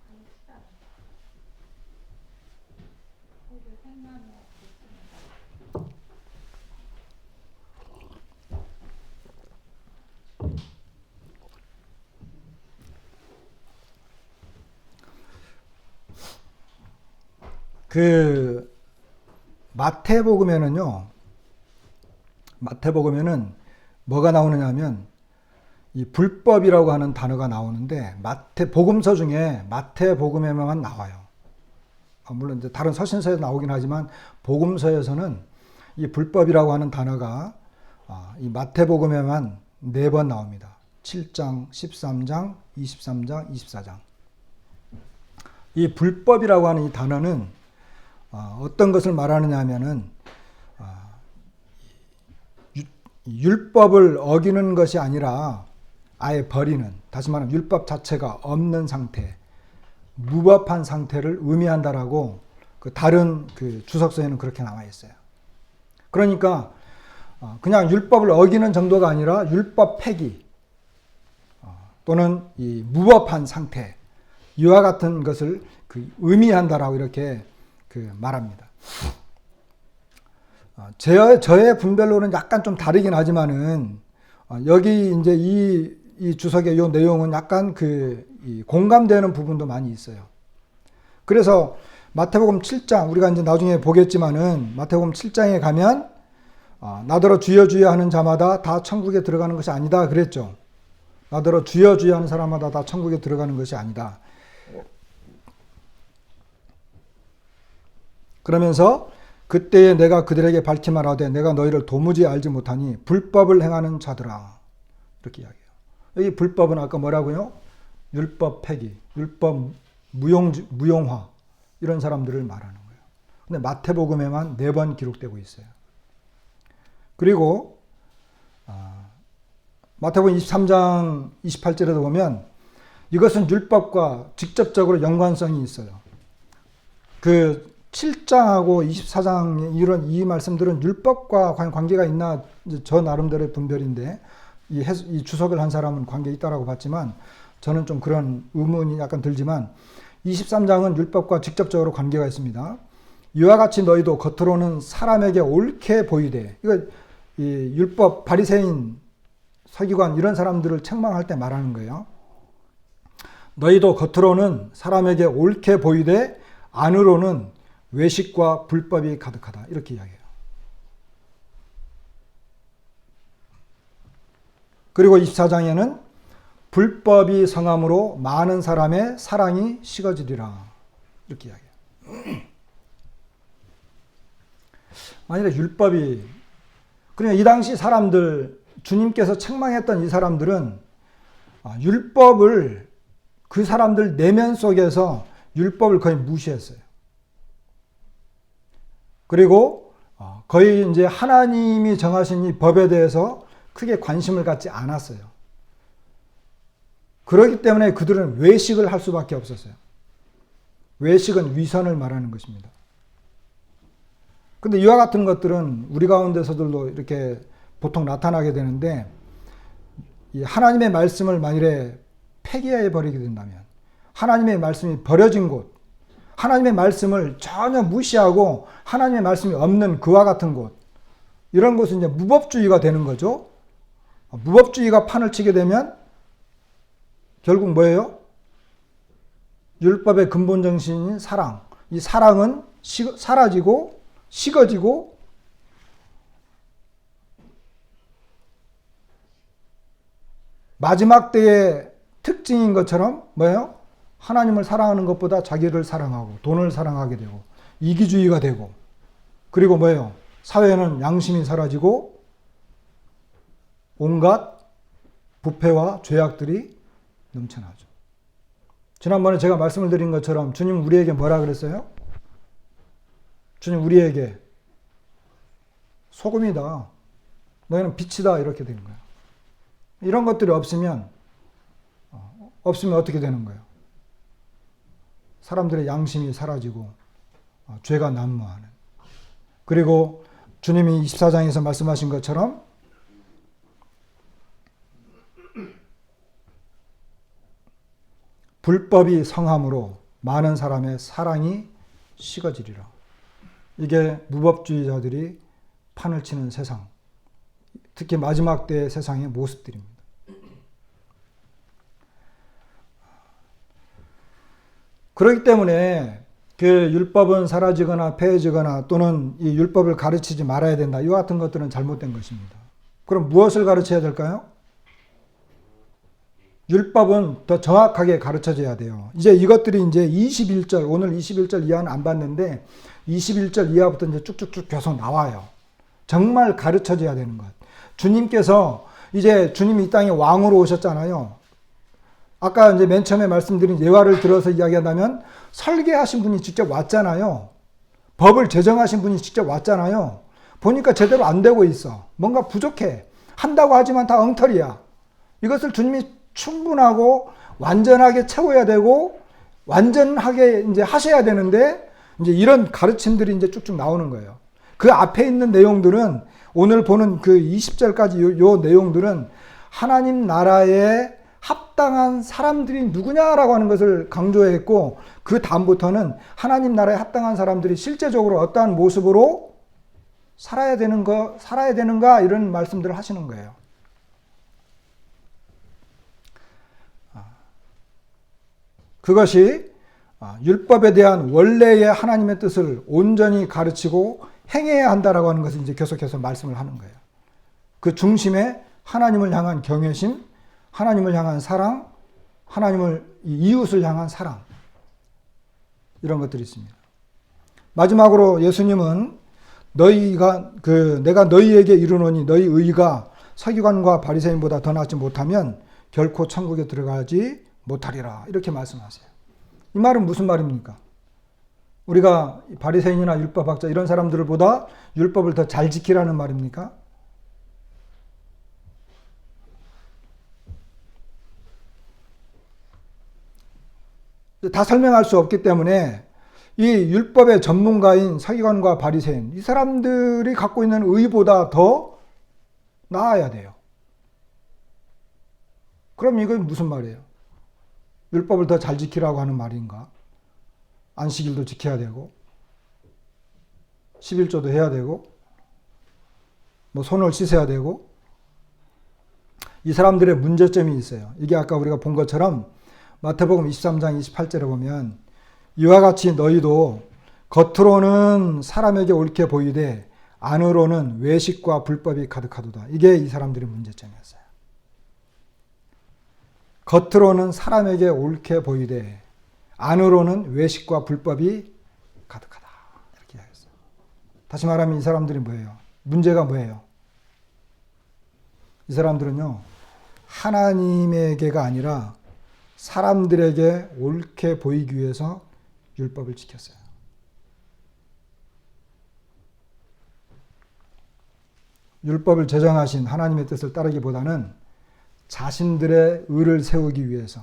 마태복음에는 뭐가 나오느냐 하면 이 불법이라고 하는 단어가 나오는데 복음서 중에 마태복음에만 나와요. 물론 이제 다른 서신서에도 나오긴 하지만 복음서에서는 이 불법이라고 하는 단어가 이 마태복음에만 4번 나옵니다. 7장, 13장, 23장, 24장. 이 불법이라고 하는 이 단어는 어떤 것을 말하느냐 하면은 율법을 어기는 것이 아니라 아예 버리는, 다시 말하면 율법 자체가 없는 상태, 무법한 상태를 의미한다라고 다른 주석서에는 그렇게 나와 있어요. 그러니까 그냥 율법을 어기는 정도가 아니라 율법 폐기 또는 이 무법한 상태, 이와 같은 것을 의미한다라고 이렇게 말합니다. 저의 분별로는 약간 좀 다르긴 하지만은 여기 이제 이 주석의 이 내용은 약간 공감되는 부분도 많이 있어요. 그래서 마태복음 7장 우리가 이제 나중에 보겠지만은 마태복음 7장에 가면 나더러 주여 주여 하는 자마다 다 천국에 들어가는 것이 아니다 그랬죠. 나더러 주여 주여 하는 사람마다 다 천국에 들어가는 것이 아니다. 그러면서 그때에 내가 그들에게 밝히 말하되 내가 너희를 도무지 알지 못하니 불법을 행하는 자들아. 이렇게 이야기해요. 여기 불법은 아까 뭐라고요? 율법 폐기, 율법 무용화 이런 사람들을 말하는 거예요. 근데 마태복음에만 4번 기록되고 있어요. 그리고 마태복음 23장 28절에도 보면 이것은 율법과 직접적으로 연관성이 있어요. 7장하고 24장 이 말씀들은 율법과 관계가 있나 저 나름대로의 분별인데 이 주석을 한 사람은 관계 있다라고 봤지만 저는 좀 그런 의문이 약간 들지만 23장은 율법과 직접적으로 관계가 있습니다. 이와 같이 너희도 겉으로는 사람에게 옳게 보이되 이거 이 율법 바리새인 서기관 이런 사람들을 책망할 때 말하는 거예요. 너희도 겉으로는 사람에게 옳게 보이되 안으로는 외식과 불법이 가득하다. 이렇게 이야기해요. 그리고 24장에는 불법이 성함으로 많은 사람의 사랑이 식어지리라. 이렇게 이야기해요. 만일에 율법이, 그러니까 이 당시 사람들, 주님께서 책망했던 이 사람들은 율법을, 그 사람들 내면 속에서 율법을 거의 무시했어요. 그리고 거의 이제 하나님이 정하신 이 법에 대해서 크게 관심을 갖지 않았어요. 그렇기 때문에 그들은 외식을 할 수밖에 없었어요. 외식은 위선을 말하는 것입니다. 근데 이와 같은 것들은 우리 가운데서들도 이렇게 보통 나타나게 되는데 이 하나님의 말씀을 만일에 폐기해 버리게 된다면, 하나님의 말씀이 버려진 곳, 하나님의 말씀을 전혀 무시하고 하나님의 말씀이 없는 그와 같은 곳, 이런 곳은 이제 무법주의가 되는 거죠. 무법주의가 판을 치게 되면 결국 뭐예요? 율법의 근본 정신인 사랑. 이 사랑은 사라지고 식어지고 마지막 때의 특징인 것처럼 뭐예요? 하나님을 사랑하는 것보다 자기를 사랑하고 돈을 사랑하게 되고 이기주의가 되고, 그리고 뭐예요? 사회는 양심이 사라지고 온갖 부패와 죄악들이 넘쳐나죠. 지난번에 제가 말씀을 드린 것처럼 주님 우리에게 뭐라 그랬어요? 주님 우리에게 소금이다, 너희는 빛이다, 이렇게 되는 거예요. 이런 것들이 없으면 어떻게 되는 거예요? 사람들의 양심이 사라지고 죄가 난무하는. 그리고 주님이 24장에서 말씀하신 것처럼 불법이 성함으로 많은 사람의 사랑이 식어지리라. 이게 무법주의자들이 판을 치는 세상, 특히 마지막 때의 세상의 모습들입니다. 그렇기 때문에 그 율법은 사라지거나 폐해지거나 또는 이 율법을 가르치지 말아야 된다, 이와 같은 것들은 잘못된 것입니다. 그럼 무엇을 가르쳐야 될까요? 율법은 더 정확하게 가르쳐져야 돼요. 이제 이것들이 이제 21절, 오늘 21절 이하는 안 봤는데 21절 이하부터 이제 쭉쭉쭉 계속 나와요. 정말 가르쳐져야 되는 것. 주님께서 이제 주님이 이 땅에 왕으로 오셨잖아요. 아까 이제 맨 처음에 말씀드린 예화를 들어서 이야기한다면 설계하신 분이 직접 왔잖아요. 법을 제정하신 분이 직접 왔잖아요. 보니까 제대로 안 되고 있어. 뭔가 부족해. 한다고 하지만 다 엉터리야. 이것을 주님이 충분하고 완전하게 채워야 되고 완전하게 이제 하셔야 되는데, 이제 이런 가르침들이 이제 쭉쭉 나오는 거예요. 그 앞에 있는 내용들은, 오늘 보는 그 20절까지 요 내용들은 하나님 나라에 합당한 사람들이 누구냐라고 하는 것을 강조했고, 그 다음부터는 하나님 나라에 합당한 사람들이 실제적으로 어떠한 모습으로 살아야 되는가 이런 말씀들을 하시는 거예요. 그것이 율법에 대한 원래의 하나님의 뜻을 온전히 가르치고 행해야 한다라고 하는 것을 이제 계속해서 말씀을 하는 거예요. 그 중심에 하나님을 향한 경외심, 하나님을 향한 사랑, 이웃을 향한 사랑, 이런 것들이 있습니다. 마지막으로 예수님은 내가 너희에게 이르노니 너희 의가 서기관과 바리새인보다 더 낫지 못하면 결코 천국에 들어가지 못하리라, 이렇게 말씀하세요. 이 말은 무슨 말입니까? 우리가 바리새인이나 율법학자 이런 사람들보다 율법을 더 잘 지키라는 말입니까? 다 설명할 수 없기 때문에 이 율법의 전문가인 서기관과 바리새인, 이 사람들이 갖고 있는 의보다 더 나아야 돼요. 그럼 이건 무슨 말이에요? 율법을 더 잘 지키라고 하는 말인가? 안식일도 지켜야 되고 11조도 해야 되고 뭐 손을 씻어야 되고, 이 사람들의 문제점이 있어요. 이게 아까 우리가 본 것처럼 마태복음 23장 28절에 보면 이와 같이 너희도 겉으로는 사람에게 옳게 보이되 안으로는 외식과 불법이 가득하도다. 이게 이 사람들의 문제점이었어요. 겉으로는 사람에게 옳게 보이되 안으로는 외식과 불법이 가득하다, 이렇게 이야기했어요. 다시 말하면 이 사람들이 뭐예요? 문제가 뭐예요? 이 사람들은요, 하나님에게가 아니라 사람들에게 옳게 보이기 위해서 율법을 지켰어요. 율법을 제정하신 하나님의 뜻을 따르기보다는 자신들의 의를 세우기 위해서,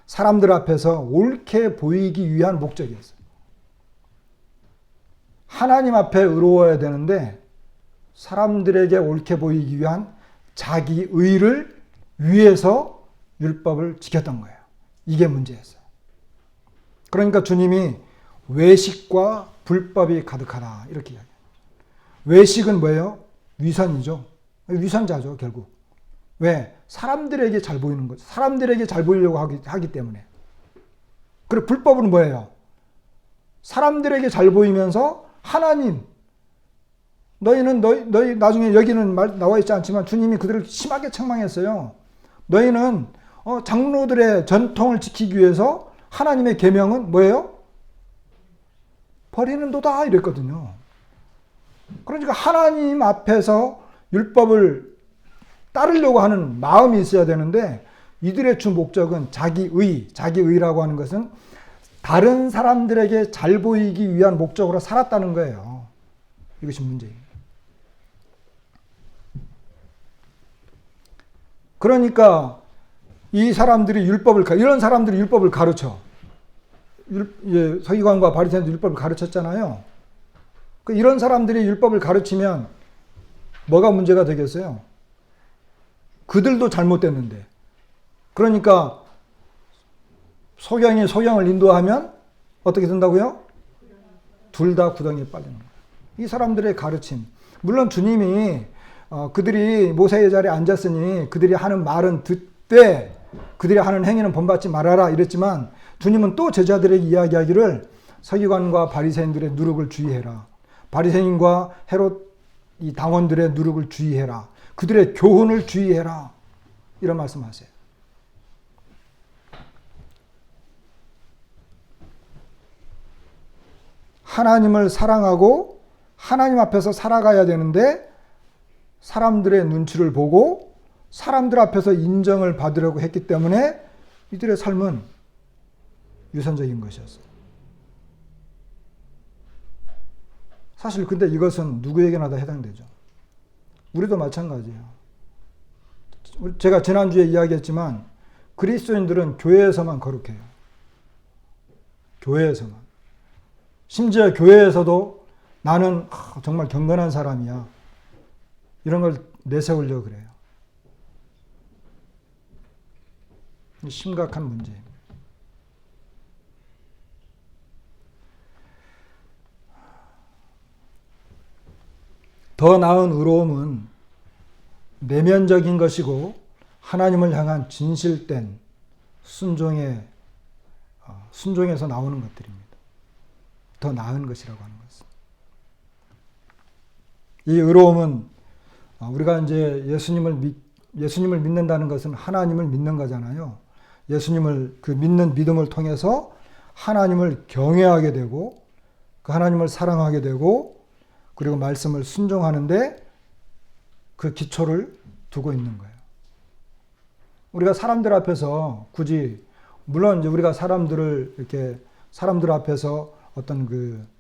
사람들 앞에서 옳게 보이기 위한 목적이었어요. 하나님 앞에 의로워야 되는데 사람들에게 옳게 보이기 위한 자기 의를 위해서 율법을 지켰던 거예요. 이게 문제였어요. 그러니까 주님이 외식과 불법이 가득하다 이렇게 이야기해요. 외식은 뭐예요? 위선이죠. 위선자죠, 결국. 왜? 사람들에게 잘 보이는 거죠. 사람들에게 잘 보이려고 하기 때문에. 그리고 불법은 뭐예요? 사람들에게 잘 보이면서 하나님, 너희는 너희 나중에 여기는 나와 있지 않지만 주님이 그들을 심하게 책망했어요. 너희는 장로들의 전통을 지키기 위해서 하나님의 계명은 뭐예요? 버리는도다 이랬거든요. 그러니까 하나님 앞에서 율법을 따르려고 하는 마음이 있어야 되는데 이들의 주 목적은 자기의라고 하는 것은 다른 사람들에게 잘 보이기 위한 목적으로 살았다는 거예요. 이것이 문제입니다. 그러니까 이런 사람들이 율법을 가르쳐. 서기관과 바리새인도 율법을 가르쳤잖아요. 이런 사람들이 율법을 가르치면 뭐가 문제가 되겠어요? 그들도 잘못됐는데. 그러니까 소경이 소경을 인도하면 어떻게 된다고요? 둘 다 구덩이에 빠지는 거예요. 이 사람들의 가르침. 물론 주님이 그들이 모세의 자리에 앉았으니 그들이 하는 말은 듣되 그들이 하는 행위는 본받지 말아라 이랬지만 주님은 또 제자들에게 이야기하기를 서기관과 바리새인들의 누룩을 주의해라. 바리새인과 헤롯 이 당원들의 누룩을 주의해라. 그들의 교훈을 주의해라. 이런 말씀하세요. 하나님을 사랑하고 하나님 앞에서 살아가야 되는데 사람들의 눈치를 보고 사람들 앞에서 인정을 받으려고 했기 때문에 이들의 삶은 유선적인 것이었어요. 사실 근데 이것은 누구에게나 다 해당되죠. 우리도 마찬가지예요. 제가 지난주에 이야기했지만 그리스도인들은 교회에서만 거룩해요. 교회에서만. 심지어 교회에서도 나는 정말 경건한 사람이야. 이런 걸 내세우려고 그래요. 심각한 문제입니다. 더 나은 의로움은 내면적인 것이고 하나님을 향한 진실된 순종에서 나오는 것들입니다. 더 나은 것이라고 하는 것은. 이 의로움은 우리가 이제 예수님을 믿는다는 것은 하나님을 믿는 거잖아요. 예수님을 그 믿는 믿음을 통해서 하나님을 경외하게 되고 그 하나님을 사랑하게 되고 그리고 말씀을 순종하는데 그 기초를 두고 있는 거예요. 우리가 사람들 앞에서 굳이 물론 이제 우리가 사람들 앞에서 어떤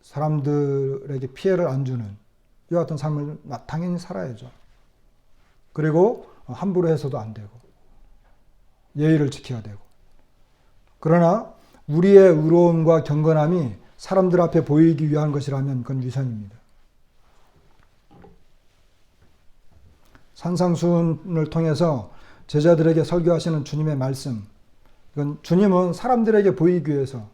사람들에게 피해를 안 주는 이와 같은 삶을 당연히 살아야죠. 그리고 함부로 해서도 안 되고 예의를 지켜야 되고. 그러나 우리의 의로움과 경건함이 사람들 앞에 보이기 위한 것이라면 그건 위선입니다. 산상수훈을 통해서 제자들에게 설교하시는 주님의 말씀, 이건 주님은 사람들에게 보이기 위해서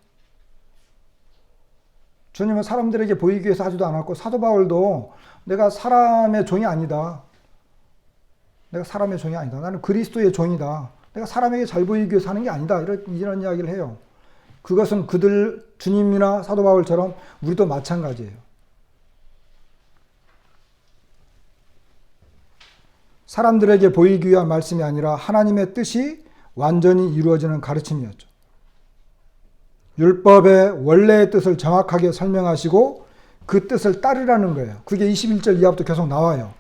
하지도 않았고 사도 바울도 내가 사람의 종이 아니다. 나는 그리스도의 종이다. 내가 사람에게 잘 보이기 위해서 하는 게 아니다. 이런 이야기를 해요. 그것은 주님이나 사도 바울처럼 우리도 마찬가지예요. 사람들에게 보이기 위한 말씀이 아니라 하나님의 뜻이 완전히 이루어지는 가르침이었죠. 율법의 원래의 뜻을 정확하게 설명하시고 그 뜻을 따르라는 거예요. 그게 21절 이하부터 계속 나와요.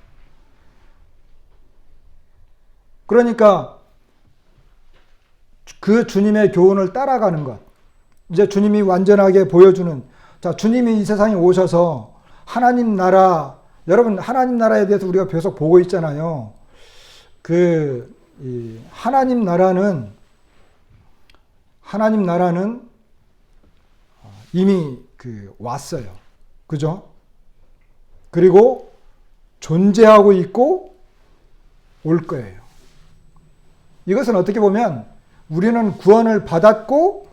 그러니까 그 주님의 교훈을 따라가는 것. 이제 주님이 완전하게 보여주는, 주님이 이 세상에 오셔서 하나님 나라, 여러분 하나님 나라에 대해서 우리가 계속 보고 있잖아요. 하나님 나라는 이미 왔어요. 그죠? 그리고 존재하고 있고 올 거예요. 이것은 어떻게 보면 우리는 구원을 받았고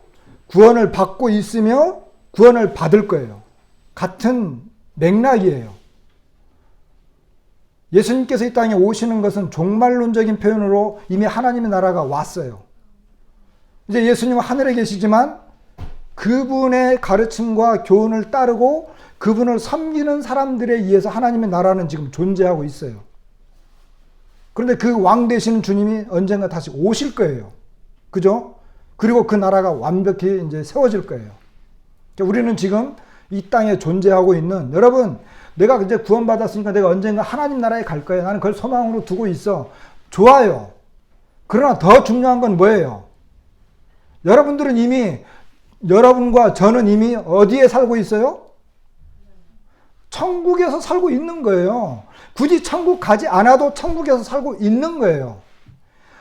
구원을 받고 있으며 구원을 받을 거예요. 같은 맥락이에요. 예수님께서 이 땅에 오시는 것은 종말론적인 표현으로 이미 하나님의 나라가 왔어요. 이제 예수님은 하늘에 계시지만 그분의 가르침과 교훈을 따르고 그분을 섬기는 사람들에 의해서 하나님의 나라는 지금 존재하고 있어요. 그런데 그 왕 되시는 주님이 언젠가 다시 오실 거예요. 그죠? 그리고 그 나라가 완벽히 이제 세워질 거예요. 우리는 지금 이 땅에 존재하고 있는, 여러분, 내가 이제 구원받았으니까 내가 언젠가 하나님 나라에 갈 거야. 나는 그걸 소망으로 두고 있어. 좋아요. 그러나 더 중요한 건 뭐예요? 여러분들은 이미, 여러분과 저는 이미 어디에 살고 있어요? 천국에서 살고 있는 거예요. 굳이 천국 가지 않아도 천국에서 살고 있는 거예요.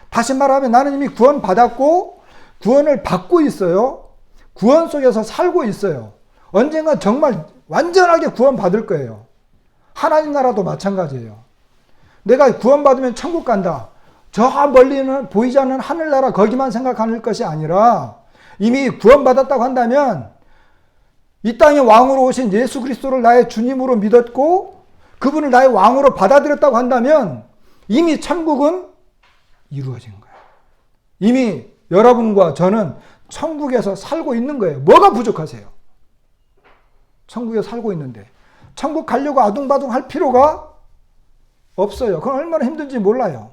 다시 말하면 나는 이미 구원 받았고 구원을 받고 있어요. 구원 속에서 살고 있어요. 언젠가 정말 완전하게 구원 받을 거예요. 하나님 나라도 마찬가지예요. 내가 구원 받으면 천국 간다. 저 멀리는 보이지 않는 하늘나라 거기만 생각하는 것이 아니라 이미 구원 받았다고 한다면 이 땅에 왕으로 오신 예수 그리스도를 나의 주님으로 믿었고 그분을 나의 왕으로 받아들였다고 한다면 이미 천국은 이루어진 거예요. 이미 여러분과 저는 천국에서 살고 있는 거예요. 뭐가 부족하세요? 천국에 살고 있는데 천국 가려고 아둥바둥 할 필요가 없어요. 그건 얼마나 힘든지 몰라요.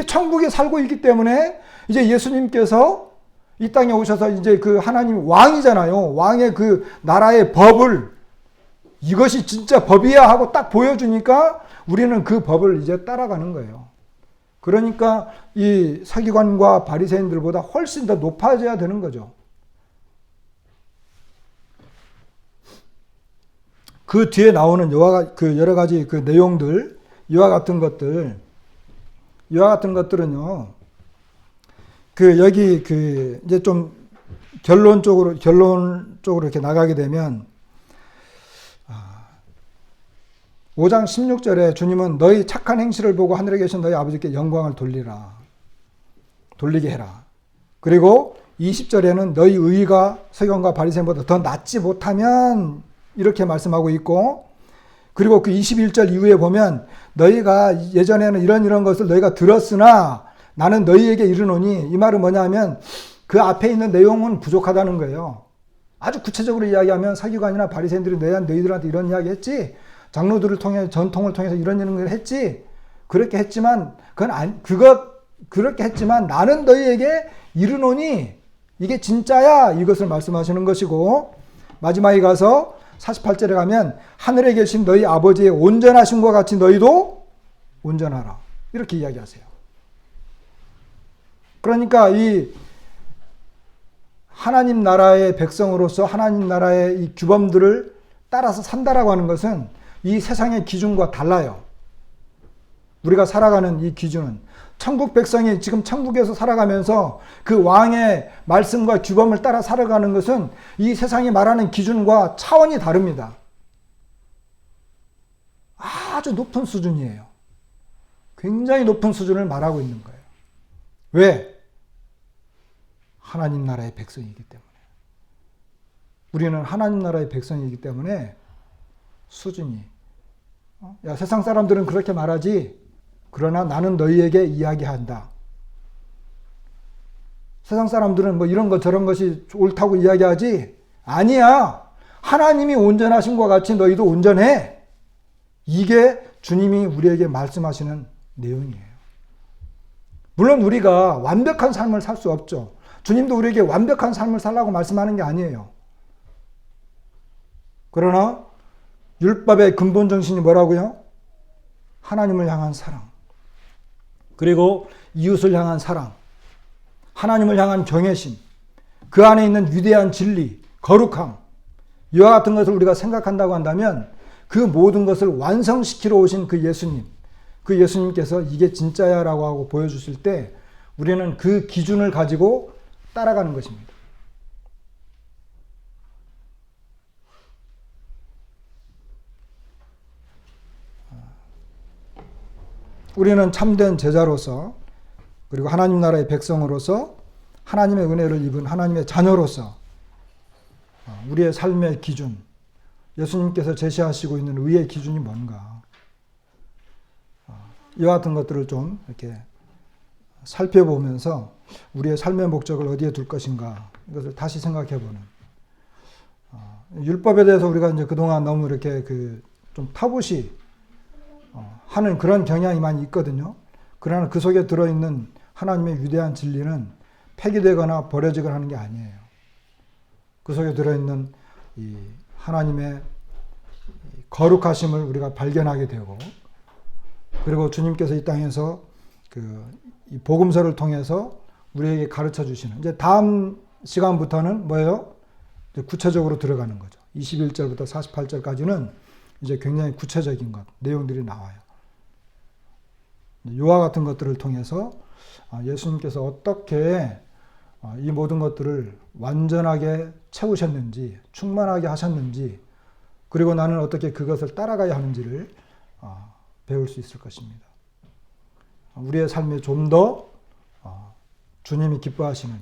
천국에 살고 있기 때문에 이제 예수님께서 이 땅에 오셔서 이제 그 하나님 왕이잖아요. 왕의 그 나라의 법을 이것이 진짜 법이야 하고 딱 보여주니까 우리는 그 법을 이제 따라가는 거예요. 그러니까 이 서기관과 바리새인들보다 훨씬 더 높아져야 되는 거죠. 그 뒤에 나오는 그 여러 가지 그 내용들, 이와 같은 것들은요, 여기 이제 좀 결론 쪽으로 이렇게 나가게 되면, 5장 16절에 주님은 너희 착한 행실을 보고 하늘에 계신 너희 아버지께 영광을 돌리게 해라. 그리고 20절에는 너희 의가 서기관과 바리새인보다 더 낫지 못하면 이렇게 말씀하고 있고, 그리고 그 21절 이후에 보면 너희가 예전에는 이런 것을 너희가 들었으나 나는 너희에게 이르노니, 이 말은 뭐냐면 그 앞에 있는 내용은 부족하다는 거예요. 아주 구체적으로 이야기하면 서기관이나 바리새인들이 너희들한테 이런 이야기 했지, 장로들을 통해 전통을 통해서 이런 걸 했지, 그렇게 했지만 그렇게 했지만 나는 너희에게 이르노니 이게 진짜야, 이것을 말씀하시는 것이고, 마지막에 가서 48절에 가면 하늘에 계신 너희 아버지의 온전하심과 같이 너희도 온전하라, 이렇게 이야기하세요. 그러니까 이 하나님 나라의 백성으로서 하나님 나라의 이 규범들을 따라서 산다라고 하는 것은 이 세상의 기준과 달라요. 우리가 살아가는 이 기준은 천국 백성이 지금 천국에서 살아가면서 그 왕의 말씀과 규범을 따라 살아가는 것은 이 세상이 말하는 기준과 차원이 다릅니다. 아주 높은 수준이에요. 굉장히 높은 수준을 말하고 있는 거예요. 왜? 하나님 나라의 백성이기 때문에. 우리는 하나님 나라의 백성이기 때문에 수준이, 야, 세상 사람들은 그렇게 말하지, 그러나 나는 너희에게 이야기한다. 세상 사람들은 뭐 이런 것 저런 것이 옳다고 이야기하지, 아니야, 하나님이 온전하신 것 같이 너희도 온전해. 이게 주님이 우리에게 말씀하시는 내용이에요. 물론 우리가 완벽한 삶을 살 수 없죠. 주님도 우리에게 완벽한 삶을 살라고 말씀하는 게 아니에요. 그러나 율법의 근본 정신이 뭐라고요? 하나님을 향한 사랑, 그리고 이웃을 향한 사랑, 하나님을 향한 경외심, 그 안에 있는 위대한 진리, 거룩함, 이와 같은 것을 우리가 생각한다고 한다면 그 모든 것을 완성시키러 오신 그 예수님께서 이게 진짜야 라고 하고 보여주실 때 우리는 그 기준을 가지고 따라가는 것입니다. 우리는 참된 제자로서 그리고 하나님 나라의 백성으로서 하나님의 은혜를 입은 하나님의 자녀로서 우리의 삶의 기준, 예수님께서 제시하시고 있는 의의 기준이 뭔가, 이와 같은 것들을 좀 이렇게 살펴보면서 우리의 삶의 목적을 어디에 둘 것인가, 이것을 다시 생각해보는, 율법에 대해서 우리가 이제 그동안 너무 이렇게 좀 타부시 하는 그런 경향이 많이 있거든요. 그러나 그 속에 들어있는 하나님의 위대한 진리는 폐기되거나 버려지거나 하는 게 아니에요. 그 속에 들어있는 이 하나님의 거룩하심을 우리가 발견하게 되고, 그리고 주님께서 이 땅에서 이 복음서를 통해서 우리에게 가르쳐 주시는, 이제 다음 시간부터는 뭐예요? 이제 구체적으로 들어가는 거죠. 21절부터 48절까지는 이제 굉장히 구체적인 내용들이 나와요. 요와 같은 것들을 통해서 예수님께서 어떻게 이 모든 것들을 완전하게 채우셨는지, 충만하게 하셨는지, 그리고 나는 어떻게 그것을 따라가야 하는지를 배울 수 있을 것입니다. 우리의 삶에 좀 더 주님이 기뻐하시는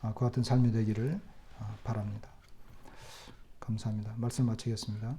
그 같은 삶이 되기를 바랍니다. 감사합니다. 말씀 마치겠습니다.